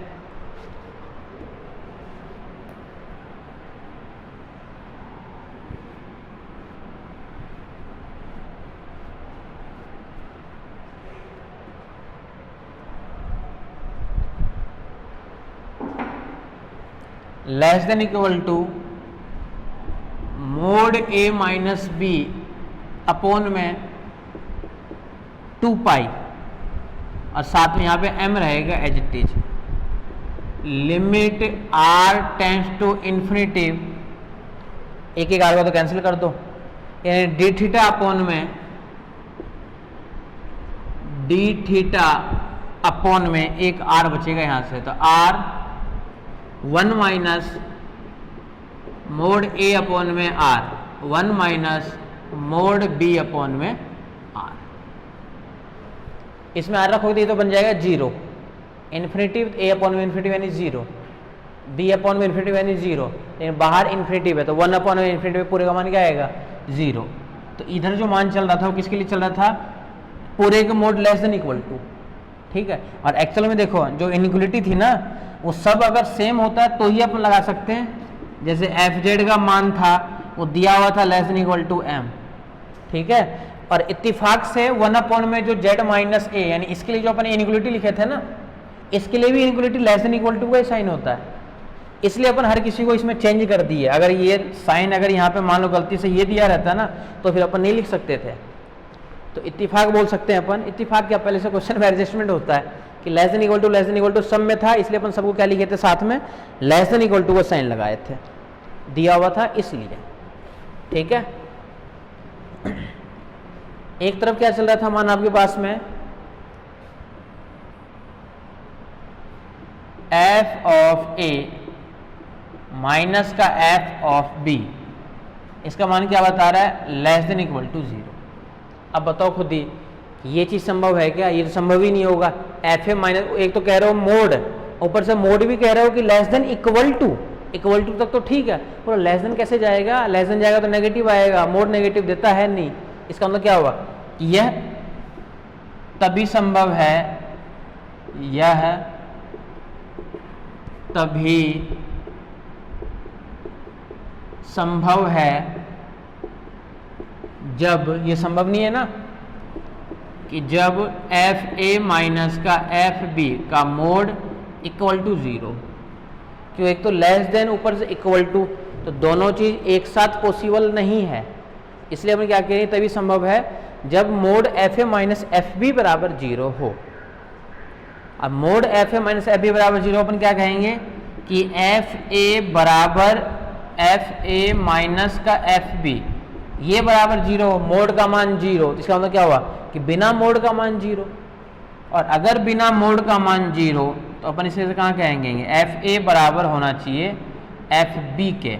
less than equal to mod A minus B upon में 2 पाई, और साथ में यहाँ पे m रहेगा as it is, limit r tends to infinity, एक एक आर को तो कैंसिल कर दो, यानी डी थीटा अपॉन में डी थीटा अपॉन में एक r बचेगा यहाँ से, तो r 1 minus mod A upon में r, 1 minus mod B upon में r। इसमें r रखोगे तो बन जाएगा 0, इन्फिनिटी a अपॉन में इन्फिनिटी यानी 0, b अपॉन में इन्फिनिटी यानी 0, लेकिन बाहर इन्फिनिटी है तो 1 अपॉन में इन्फिनिटी पूरे का मान क्या आएगा 0। तो इधर जो मान चल रहा था वो किसके लिए चल रहा था, पूरे का mod less than equal to. ठीक है, और एक्चुअल में देखो जो इनइक्वलिटी थी ना वो सब अगर सेम होता है तो ही अपन लगा सकते हैं। जैसे एफ जेड का मान था वो दिया हुआ था less than equal to M, ठीक है, और इत्तेफाक से 1 अपॉन में जो जेड माइनस ए, यानी इसके लिए जो अपन इनइक्वलिटी लिखे थे ना, इसके लिए भी inequality less than equal to का साइन होता है, इसलिए अपन हर किसी को इसमें चेंज कर दिए। अगर ये साइन अगर यहाँ पे मान लो गलती से ये दिया रहता ना तो फिर अपन नहीं लिख सकते थे। तो इत्तेफाक बोल सकते हैं अपन, इत्तेफाक क्या पहले से क्वेश्चन में एडजस्टमेंट होता है कि लेस देन इक्वल टू सब में था, इसलिए अपन सबको क्या लिखे थे साथ में लेस देन इक्वल टू का साइन लगाए थे, दिया हुआ था इसलिए। ठीक है, एक तरफ क्या चल रहा था मान आपके पास में एफ ऑफ ए माइनस का एफ ऑफ बी, इसका मान क्या बता रहा है लेस देन इक्वल टू 0। अब बताओ खुद ही ये चीज संभव है क्या, ये तो संभव ही नहीं होगा। एफ ए माइनस, एक तो कह रहे हो मोड, ऊपर से मोड भी कह रहे हो कि लेस देन इक्वल टू तक तो ठीक है, पर लेस देन कैसे जाएगा, लेस देन जाएगा तो नेगेटिव आएगा, मोड नेगेटिव देता है नहीं। इसका मतलब क्या हुआ कि यह तभी संभव है, यह तभी संभव है जब, ये संभव नहीं है ना कि जब एफ ए माइनस का एफ बी का मोड इक्वल टू 0, क्यों, एक तो लेस देन ऊपर से इक्वल टू, तो दोनों चीज एक साथ पॉसिबल नहीं है, इसलिए हम क्या कह रहे हैं तभी संभव है जब mod F A minus F B बराबर 0 हो। अब mod F A minus F B बराबर 0 अपन क्या कहेंगे कि एफ ए बराबर एफ ए माइनस का एफ बी ये बराबर 0 हो, मोड का मान 0, इसका मतलब क्या हुआ कि बिना मोड का मान 0, और अगर बिना मोड का मान 0 तो अपन इसे कहाँ कहेंगे, एफ ए बराबर होना चाहिए एफ बी के,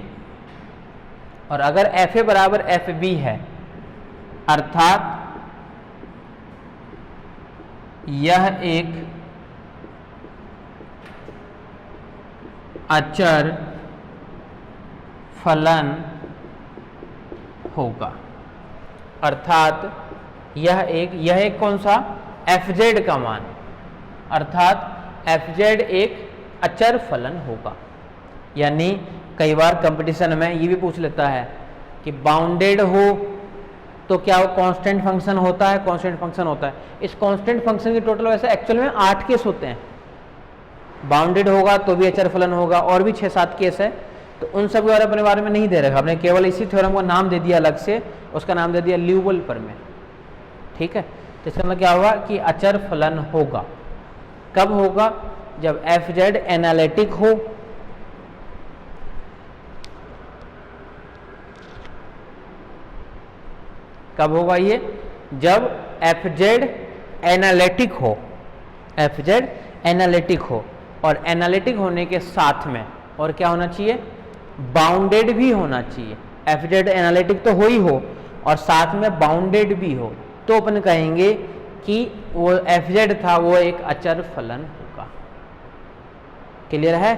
और अगर एफ ए बराबर एफ बी है अर्थात यह एक अचर फलन होगा, अर्थात यह एक कौन सा एफ जेड का मान, अर्थात एफ जेड एक अचर फलन होगा। यानी कई बार कंपटीशन में ये भी पूछ लेता है कि बाउंडेड हो तो क्या वो कांस्टेंट फंक्शन होता है, कांस्टेंट फंक्शन होता है। इस कांस्टेंट फंक्शन की टोटल वैसे एक्चुअल में 8 केस होते हैं, बाउंडेड होगा तो भी अचर फलन होगा, और भी 6-7 केस है, तो उन सब के अपने बारे में नहीं दे रखा, आपने केवल इसी थ्योरम को नाम दे दिया अलग से, उसका नाम दे दिया ल्यूवल प्रमेय। ठीक है, तो इसका मतलब क्या हुआ कि अचर फलन होगा। कब होगा, जब एफ जेड एनालिटिक हो, कब होगा ये? जब एफ जेड एनालिटिक हो, एफ जेड एनालिटिक हो, और एनालिटिक होने के साथ में और क्या होना चाहिए? बाउंडेड भी होना चाहिए। एफ जेड एनालिटिक तो हो ही हो और साथ में बाउंडेड भी हो, तो अपन कहेंगे कि वो एफ जेड था वो एक अचर फलन होगा। क्लियर है?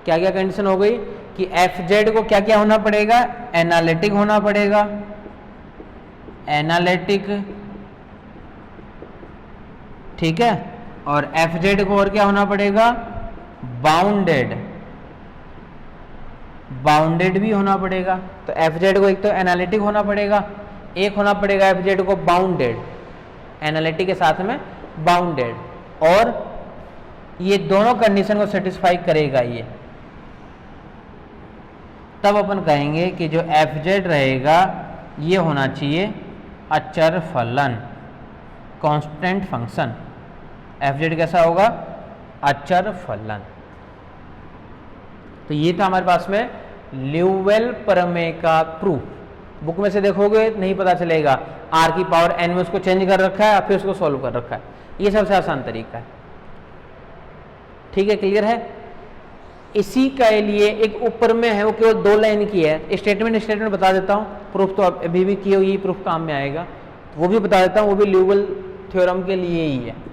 क्या क्या कंडीशन हो गई कि एफ जेड को क्या क्या होना पड़ेगा? एनालिटिक होना पड़ेगा, एनालिटिक, ठीक है, और एफ जेड को और क्या होना पड़ेगा? बाउंडेड, बाउंडेड भी होना पड़ेगा। तो एफ जेड को एक तो एनालिटिक होना पड़ेगा, एक होना पड़ेगा एफ जेड को बाउंडेड, एनालिटिक के साथ में बाउंडेड, और ये दोनों कंडीशन को सेटिस्फाई करेगा ये, तब अपन कहेंगे कि जो एफ जेड रहेगा ये होना चाहिए अचर फलन, कांस्टेंट फंक्शन। एफ जेड कैसा होगा? अचर फलन। तो ये था हमारे पास में ल्यूवेल प्रमेय का प्रूफ। बुक में से देखोगे नहीं पता चलेगा, आर की पावर एन में उसको चेंज कर रखा है, फिर उसको सॉल्व कर रखा है। ये सबसे आसान तरीका है। ठीक है, क्लियर है? इसी के लिए एक ऊपर में है, वो केवल 2 लाइन की है, स्टेटमेंट बता देता हूँ, प्रूफ तो अभी भी किए हुई प्रूफ काम में आएगा, वो भी बता देता हूँ, वो भी ल्यूवेल थ्योरम के लिए ही है।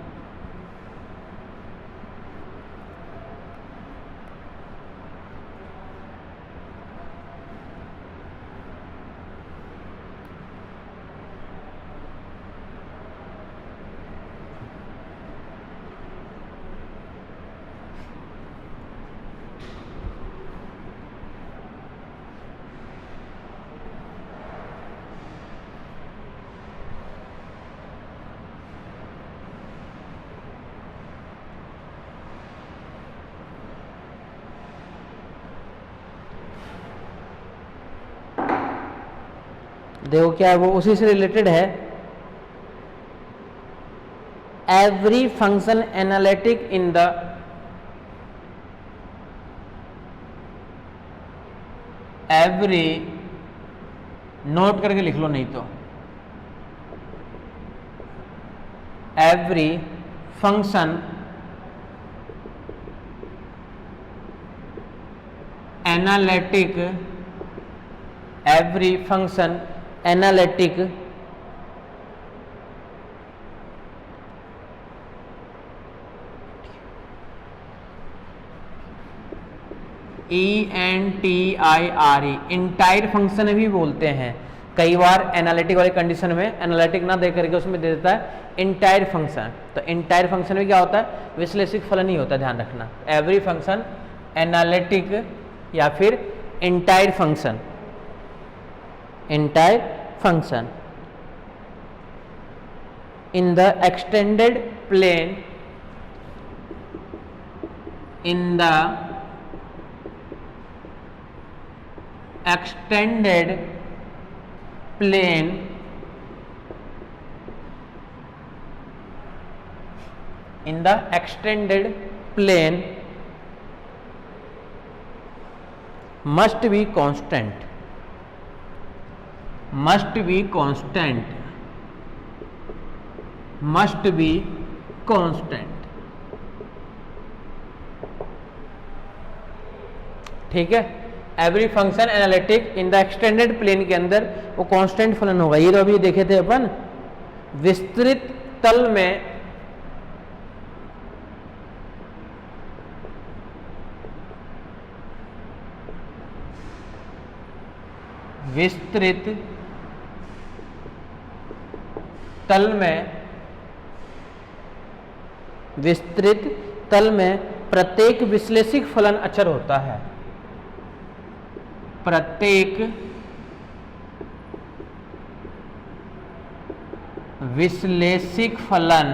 देखो क्या है, वो उसी से रिलेटेड है। Every function analytic in the every, note करके लिख लो नहीं तो, every function analytic, every function analytic ENTIRE, entire function भी बोलते हैं। कई बार एनालिटिक वाले कंडीशन में एनालिटिक ना दे करके उसमें दे देता है इंटायर फंक्शन। तो इंटायर फंक्शन में क्या होता है? विश्लेषिक फलन ही होता है, ध्यान रखना। एवरी फंक्शन एनालिटिक या फिर entire function, entire function in the extended plane, in the extended plane in the extended plane must be constant, must be constant, must be constant। ठीक है, every function analytic in the extended plane के अंदर वो कांस्टेंट फलन होगा। ये तो अभी देखे थे अपन, विस्तृत तल में विस्तृत तल में, विस्तृत तल में प्रत्येक विश्लेषिक फलन अचर होता है। प्रत्येक विश्लेषिक फलन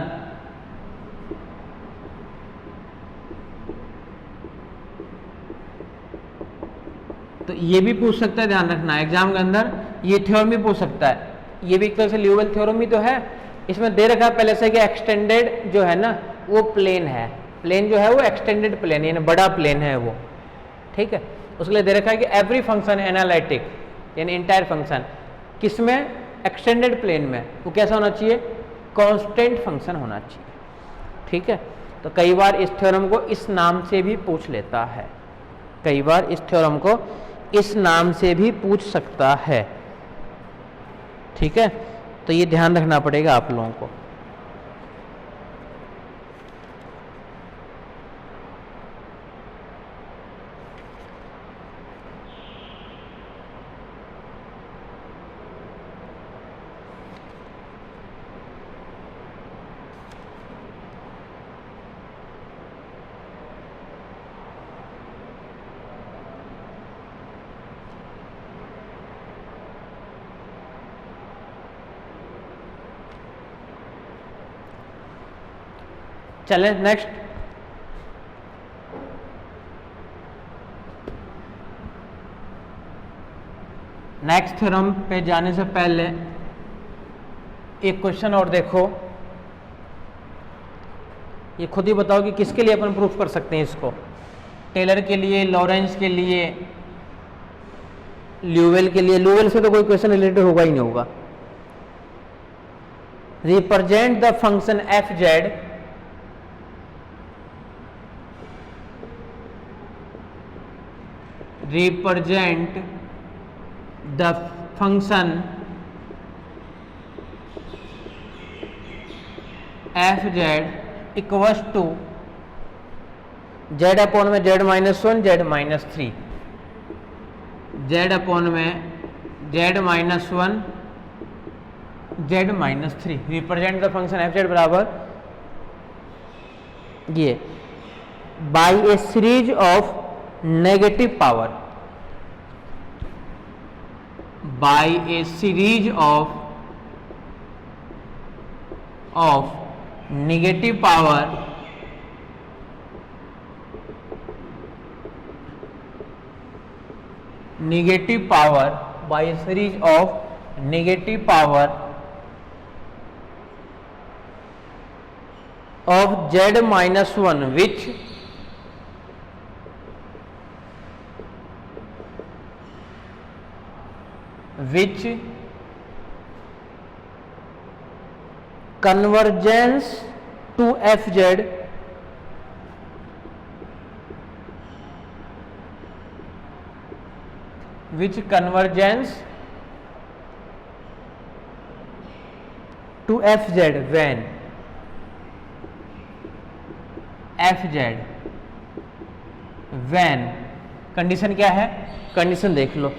तो ये भी पूछ सकता है, ध्यान रखना एग्जाम के अंदर, ये थ्योरम भी पूछ सकता है। ये भी एक तरह से ल्यूवेल थ्योरम ही तो है। इसमें दे रखा है पहले से कि एक्सटेंडेड जो है ना वो प्लेन है, प्लेन जो है वो एक्सटेंडेड प्लेन यानी बड़ा प्लेन है वो। ठीक है, उसके लिए दे रखा है कि एवरी फंक्शन एनालिटिक यानी इंटायर फंक्शन किसमें? एक्सटेंडेड प्लेन में, वो कैसा होना चाहिए, कांस्टेंट फंक्शन होना चाहिए। ठीक है, तो कई बार इस थ्योरम को इस नाम से भी पूछ लेता है, कई बार इस थ्योरम को इस नाम से भी पूछ सकता है। ठीक है, तो ये ध्यान रखना पड़ेगा आप लोगों को। चलें नेक्स्ट। नेक्स्ट थ्योरम पे जाने से पहले एक क्वेश्चन और देखो, ये खुद ही बताओ कि किसके लिए अपन प्रूफ कर सकते हैं इसको, टेलर के लिए, लॉरेंस के लिए, ल्यूवेल के लिए। ल्यूवेल से तो कोई क्वेश्चन रिलेटेड होगा ही नहीं होगा। Represent the function F Z represent the function fz equals to z upon में z minus 1 z minus 3, z upon में z minus 1 z minus 3। Represent the function F Z बराबर ये by A series of negative power, by a series of negative power by a series of negative power of z minus 1 which convergence to fz when condition क्या है, कंडीशन देख लो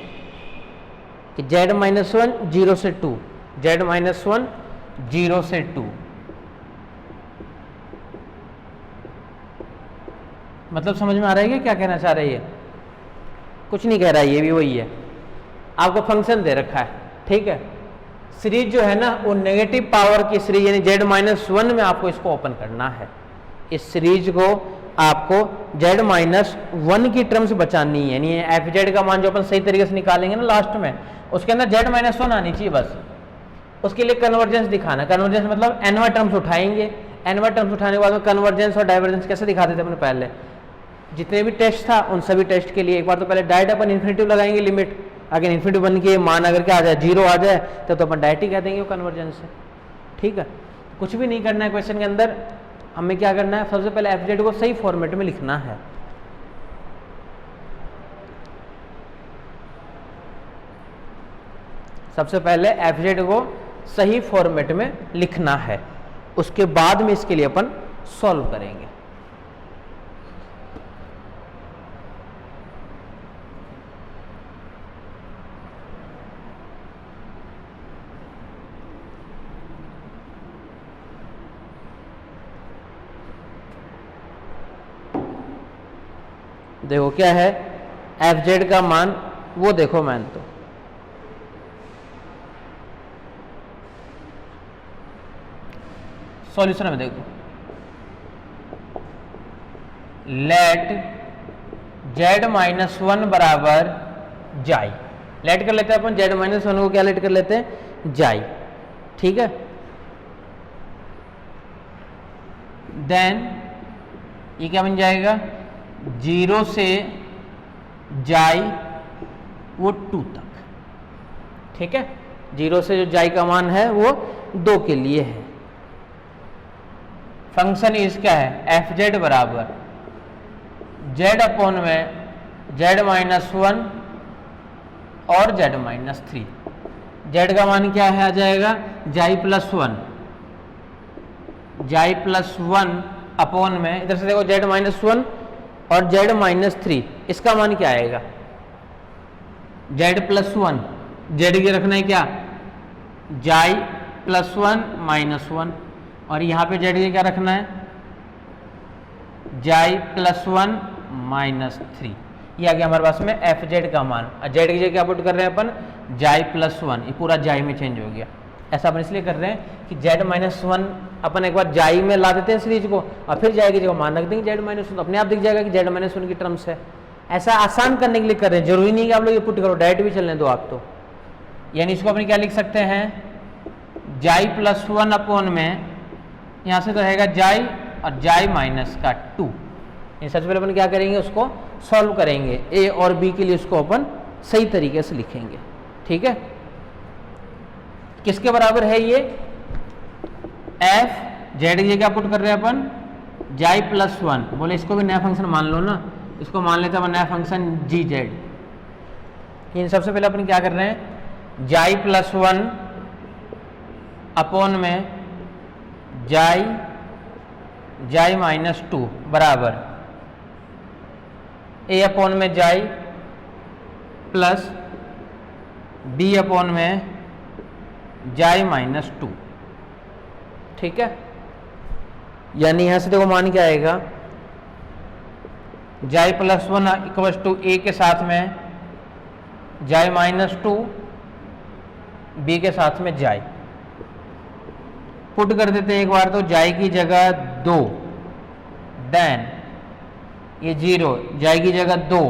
कि z माइनस 1 0 से 2, z माइनस 1 0 से 2, मतलब समझ में आ रहा है कि क्या कहना चाह रही है, कुछ नहीं कह रहा है, ये भी वही है, आपको फंक्शन दे रखा है। ठीक है, सीरीज जो है ना वो नेगेटिव पावर की सीरीज यानी z माइनस 1 में आपको इसको ओपन करना है। इस सीरीज को आपको z माइनस 1 की टर्म्स बचानी है, यानी एफ जेड का मान जो अपन सही तरीके से निकालेंगे ना लास्ट में, उसके अंदर z माइनस 1 आनी चाहिए बस। उसके लिए कन्वर्जेंस दिखाना, कन्वर्जेंस मतलब एनवा टर्म्स उठाएंगे, एनवा टर्म्स उठाने के बाद में कन्वर्जेंस और डाइवर्जेंस कैसे दिखाते थे अपने पहले, जितने भी टेस्ट था उन सभी टेस्ट के लिए एक बार तो पहले डायरेक्ट अपन इन्फिनिटिव लगाएंगे लिमिट, अगर इन्फिनिटिव बन के मान अगर क्या आ जाए 0 आ जाए तो अपन डायरेक्ट ही कह देंगे वो कन्वर्जेंस है। ठीक है, कुछ भी नहीं करना है क्वेश्चन के अंदर, हमें क्या करना है, सबसे पहले एफ जेड को सही फॉर्मेट में लिखना है। सबसे पहले एफ जेड को सही फॉर्मेट में लिखना है, उसके बाद में इसके लिए अपन सॉल्व करेंगे। देखो क्या है एफ जेड का मान, वो देखो मान तो सॉल्यूशन में देखो, लेट z माइनस 1 बराबर जाई, लेट कर लेते हैं अपन z माइनस 1 को क्या लेट कर लेते हैं जाई। ठीक है, देन ये क्या बन जाएगा 0 से जाई वो 2 तक। ठीक है, 0 से जो जाई का मान है वो 2 के लिए है। फंक्शन इज क्या है, एफ जेड बराबर जेड अपॉन में जेड माइनस 1 और जेड माइनस 3। जेड का मान क्या है, आ जाएगा जाई प्लस 1, जाई प्लस 1 अपॉन में, इधर से देखो जेड माइनस 1 और जेड माइनस 3, इसका मान क्या आएगा, जेड प्लस 1, जेड के रखना है क्या, जाई प्लस 1 माइनस 1, और यहाँ पे जेड के क्या रखना है, जाई प्लस 1 माइनस 3। ये आ गया हमारे पास में एफ जेड का मान। जेड की जगह क्या पुट कर रहे हैं अपन, जाई प्लस 1, ये पूरा जाई में चेंज हो गया। ऐसा अपन इसलिए कर रहे हैं कि जेड माइनस 1 अपन एक बार जाई में ला देते हैं सीरीज को, और फिर जाई की जगह मान रख देंगे जेड माइनस 1, तो अपने आप दिख जाएगा कि जेड माइनस 1 की टर्म्स है। ऐसा आसान करने के लिए कर रहे हैं, जरूरी नहीं कि आप लोग ये पुट करो, डायरेक्ट भी चलने दो आप तो। यानी इसको अपन क्या लिख सकते हैं, जाई प्लस 1 अपॉन में, यहाँ से तो रहेगा जाई और जाई माइनस का 2। सबसे पहले अपन क्या करेंगे, उसको सॉल्व करेंगे, ए और बी के लिए उसको अपन सही तरीके से लिखेंगे। ठीक है, किसके बराबर है ये, एफ जेड की क्या पुट कर रहे हैं अपन, जाई प्लस 1, बोले इसको भी नया फंक्शन मान लो ना, इसको मान लेते हैं अपन नया फंक्शन जी जेड। इन सबसे पहले अपन क्या कर रहे हैं, जाई प्लस 1 अपॉन में जाई जाई माइनस 2 बराबर ए अपॉन में जाई प्लस बी अपॉन में जाई माइनस 2। ठीक है, यानी यहां से देखो मान क्या आएगा, जाई प्लस 1 इक्वल्स टू ए के साथ में जाई माइनस 2, बी के साथ में जाई। पुट कर देते हैं एक बार, तो जाई की जगह 2, देन ये 0, जाई की जगह 2,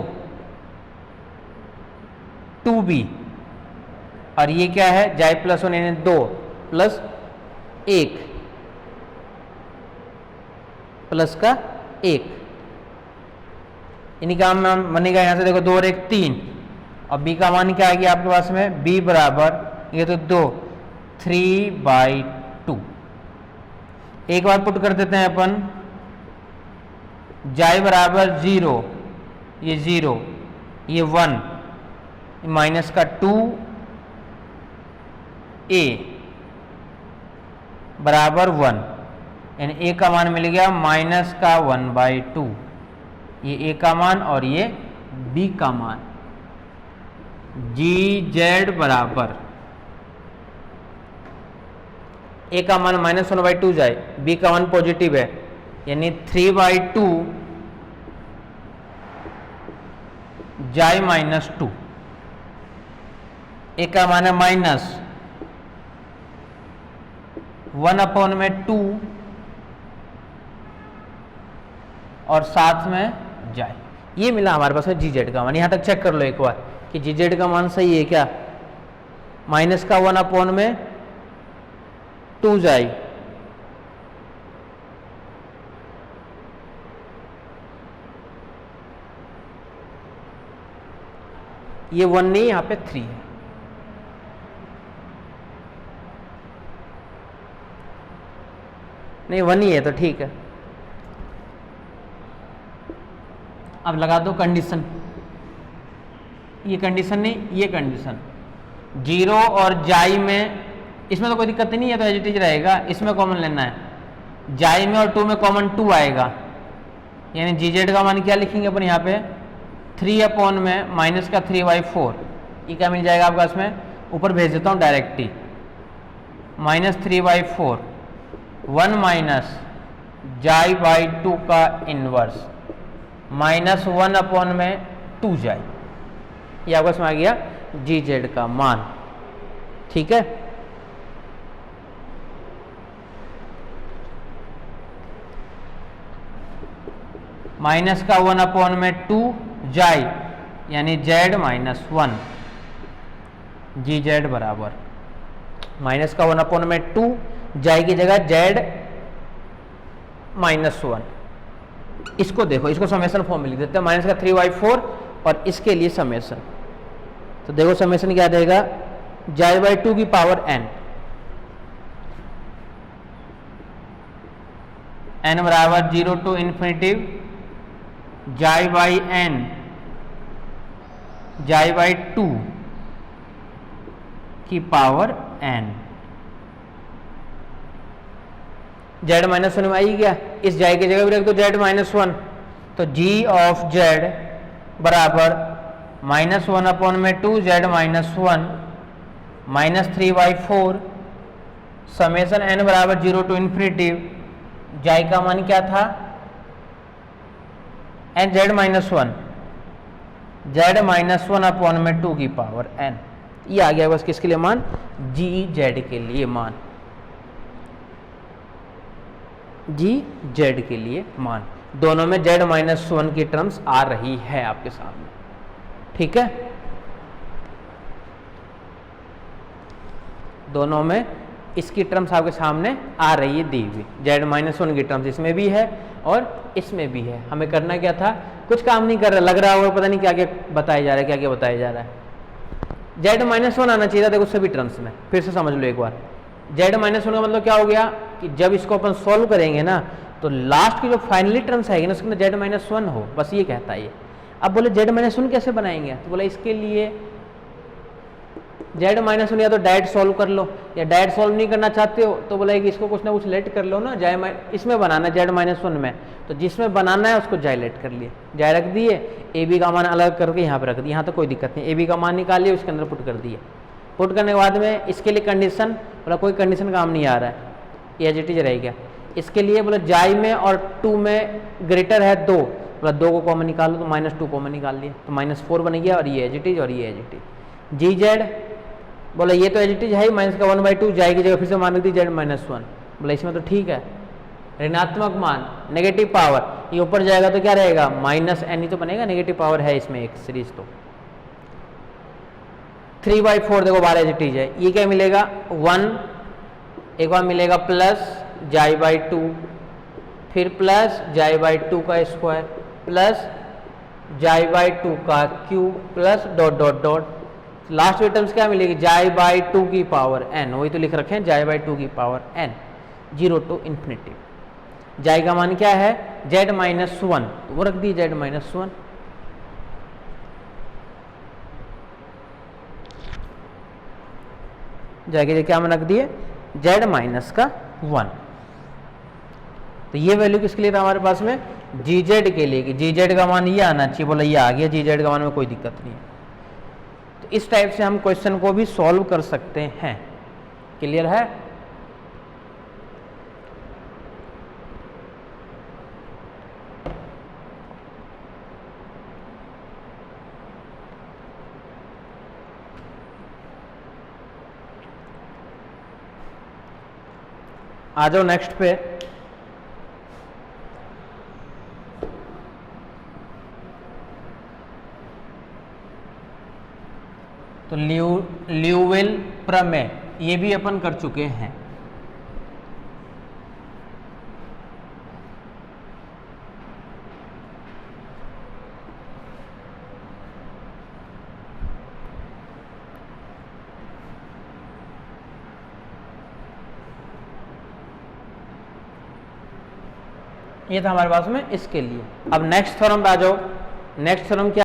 2b, और ये क्या है, जाई प्लस 1 यानी 2 प्लस 1 प्लस का 1, इन्हीं का मान बनेगा। यहां से देखो 2 और 1 3, और b का मान क्या आ गया आपके पास में, b बराबर ये तो 2 3/2। एक बार पुट कर देते हैं अपन, जाई बराबर 0, ये 0, ये 1, माइनस का 2 a बराबर 1, यानी a का मान मिल गया माइनस का 1/2, ये a का मान और ये b का मान। जी जेड बराबर a का मान माइनस 1/2 जाए, b का मान पॉजिटिव है, यानी 3/2 जाई माइनस 2, ए का मान है माइनस 1 अपॉन में 2 और साथ में जाए। ये मिला हमारे पास है जी जेड का मान। यहां तक चेक कर लो एक बार कि जी जेड का मान सही है क्या, माइनस का 1 अपॉन में 2 जाई, ये 1 नहीं, यहां पे 3 है। नहीं 1 ही है तो ठीक है। अब लगा दो कंडीशन, ये कंडीशन नहीं, ये कंडीशन 0 और जाई में, इसमें तो कोई दिक्कत नहीं है, तो एज इट इज रहेगा। इसमें कॉमन लेना है, जाई में और 2 में कॉमन 2 आएगा, यानी जी जेड का मान क्या लिखेंगे अपन यहाँ पे, 3 अपॉन में माइनस का 3/4, ये क्या मिल जाएगा आपका, इसमें ऊपर भेज देता हूँ डायरेक्ट ही, माइनस 3/4, 1 माइनस जाई बाई 2 का इनवर्स, माइनस 1 अपॉन में 2 जाई। ये आपका इसमें आ गया जी जेड का मान। ठीक है, माइनस का 1 अपॉन में 2 जाई, यानी जेड माइनस 1, जी जेड बराबर माइनस का 1 अपॉन में 2 जाई की जगह जेड माइनस 1। इसको देखो, इसको समेशन फॉर्म में लिख देते हैं, माइनस का 3/4 और इसके लिए समेशन। तो देखो समेशन क्या देगा, जाई बाई 2 की पावर n, n बराबर 0 to infinitive xi by n xi by 2 की पावर n। z माइनस वन में आई क्या, इस जाई की जगह भी रख दो z माइनस वन, तो g ऑफ z बराबर माइनस वन अपॉन में 2z minus one minus 3/4 summation n बराबर 0 टू इन्फिनिटिव जाई का मान क्या था n z माइनस वन अपॉन में 2 की पावर n। ये आ गया बस किसके लिए मान, जी जेड के लिए मान, जी जेड के लिए मान। दोनों में z माइनस वन की टर्म्स आ रही है आपके सामने, ठीक है। दोनों में इसकी टर्म्स आपके सामने आ रही है दी हुई, z माइनस वन की टर्म्स इसमें भी है और इसमें भी है। हमें करना क्या था, कुछ काम नहीं कर रहा, लग रहा होगा पता नहीं क्या क्या बताया जा रहा है, क्या क्या बताया जा रहा है। z माइनस वन आना चाहिए था, देखो सभी टर्म्स में, फिर से समझ लो एक बार। z माइनस वन का मतलब क्या हो गया कि जब इसको अपन सॉल्व करेंगे ना तो लास्ट की जो फाइनली टर्म्स आएगी ना उसके अंदर z माइनस वन हो, बस ये कहता है ये। अब बोले z माइनस वन कैसे बनाएंगे, तो बोले इसके लिए z माइनस वन या तो डायरेक्ट सॉल्व कर लो, या डायरेक्ट सॉल्व नहीं करना चाहते हो तो बोला कि इसको कुछ ना कुछ लेट कर लो ना, इसमें बनाना है z माइनस वन में, तो जिसमें बनाना है उसको जाय लेट कर लिए, जाय रख दिए, ए बी का मान अलग करके यहाँ पे रख दिया, यहाँ तो कोई दिक्कत नहीं, ए बी का मान निकाल लिया उसके अंदर पुट कर दिए। पुट करने के बाद में इसके लिए कंडीशन, बोला कोई कंडीशन काम नहीं आ रहा है, ये एज इट इज रहेगा। इसके लिए बोला जाई में और 2 में ग्रेटर है 2, बोला 2 को कॉमन निकालो तो माइनस 2 कॉमन निकाल लिया, तो माइनस 4 बन गया, और ये एज इट इज और ये as it is. G Z बोला ये तो एज इट इज है, माइनस का 1/2 जाई की जगह फिर से मान दी z माइनस वन, बोला इसमें तो ठीक है, ऋणात्मक मान नेगेटिव पावर, ये ऊपर जाएगा तो क्या रहेगा माइनस n ही तो बनेगा, नेगेटिव पावर है इसमें एक सीरीज, तो 3/4 देखो बार एज इट इज है। ये क्या मिलेगा 1, एक बार मिलेगा प्लस जाई बाई 2, फिर प्लस जाई बाई 2 का स्क्वायर प्लस जाई बाई 2 का cube plus dot dot dot, last terms क्या मिलेगी जाई बाई 2 की पावर n, वही तो लिख रखे हैं जाई बाई 2 की पावर n, 0 टू इन्फिनिटी। जाई का मान क्या है z माइनस वन, तो वो रख दी z माइनस वन। जाएगी क्या मान रख दिए z माइनस का 1, तो ये वैल्यू किसके लिए था हमारे पास में जी जेड के लिए, कि जी जेड का मान ये आना चाहिए, बोला ये आ गया जी जेड का मान में कोई दिक्कत नहीं है। तो इस टाइप से हम क्वेश्चन को भी सॉल्व कर सकते हैं, क्लियर है। आ जाओ नेक्स्ट पे, तो ल्यूविल प्रमेय ये भी अपन कर चुके हैं। ये था हमारे पास में इसके लिए। अब नेक्स्ट थ्योरम पे आ जाओ। नेक्स्ट थ्योरम क्या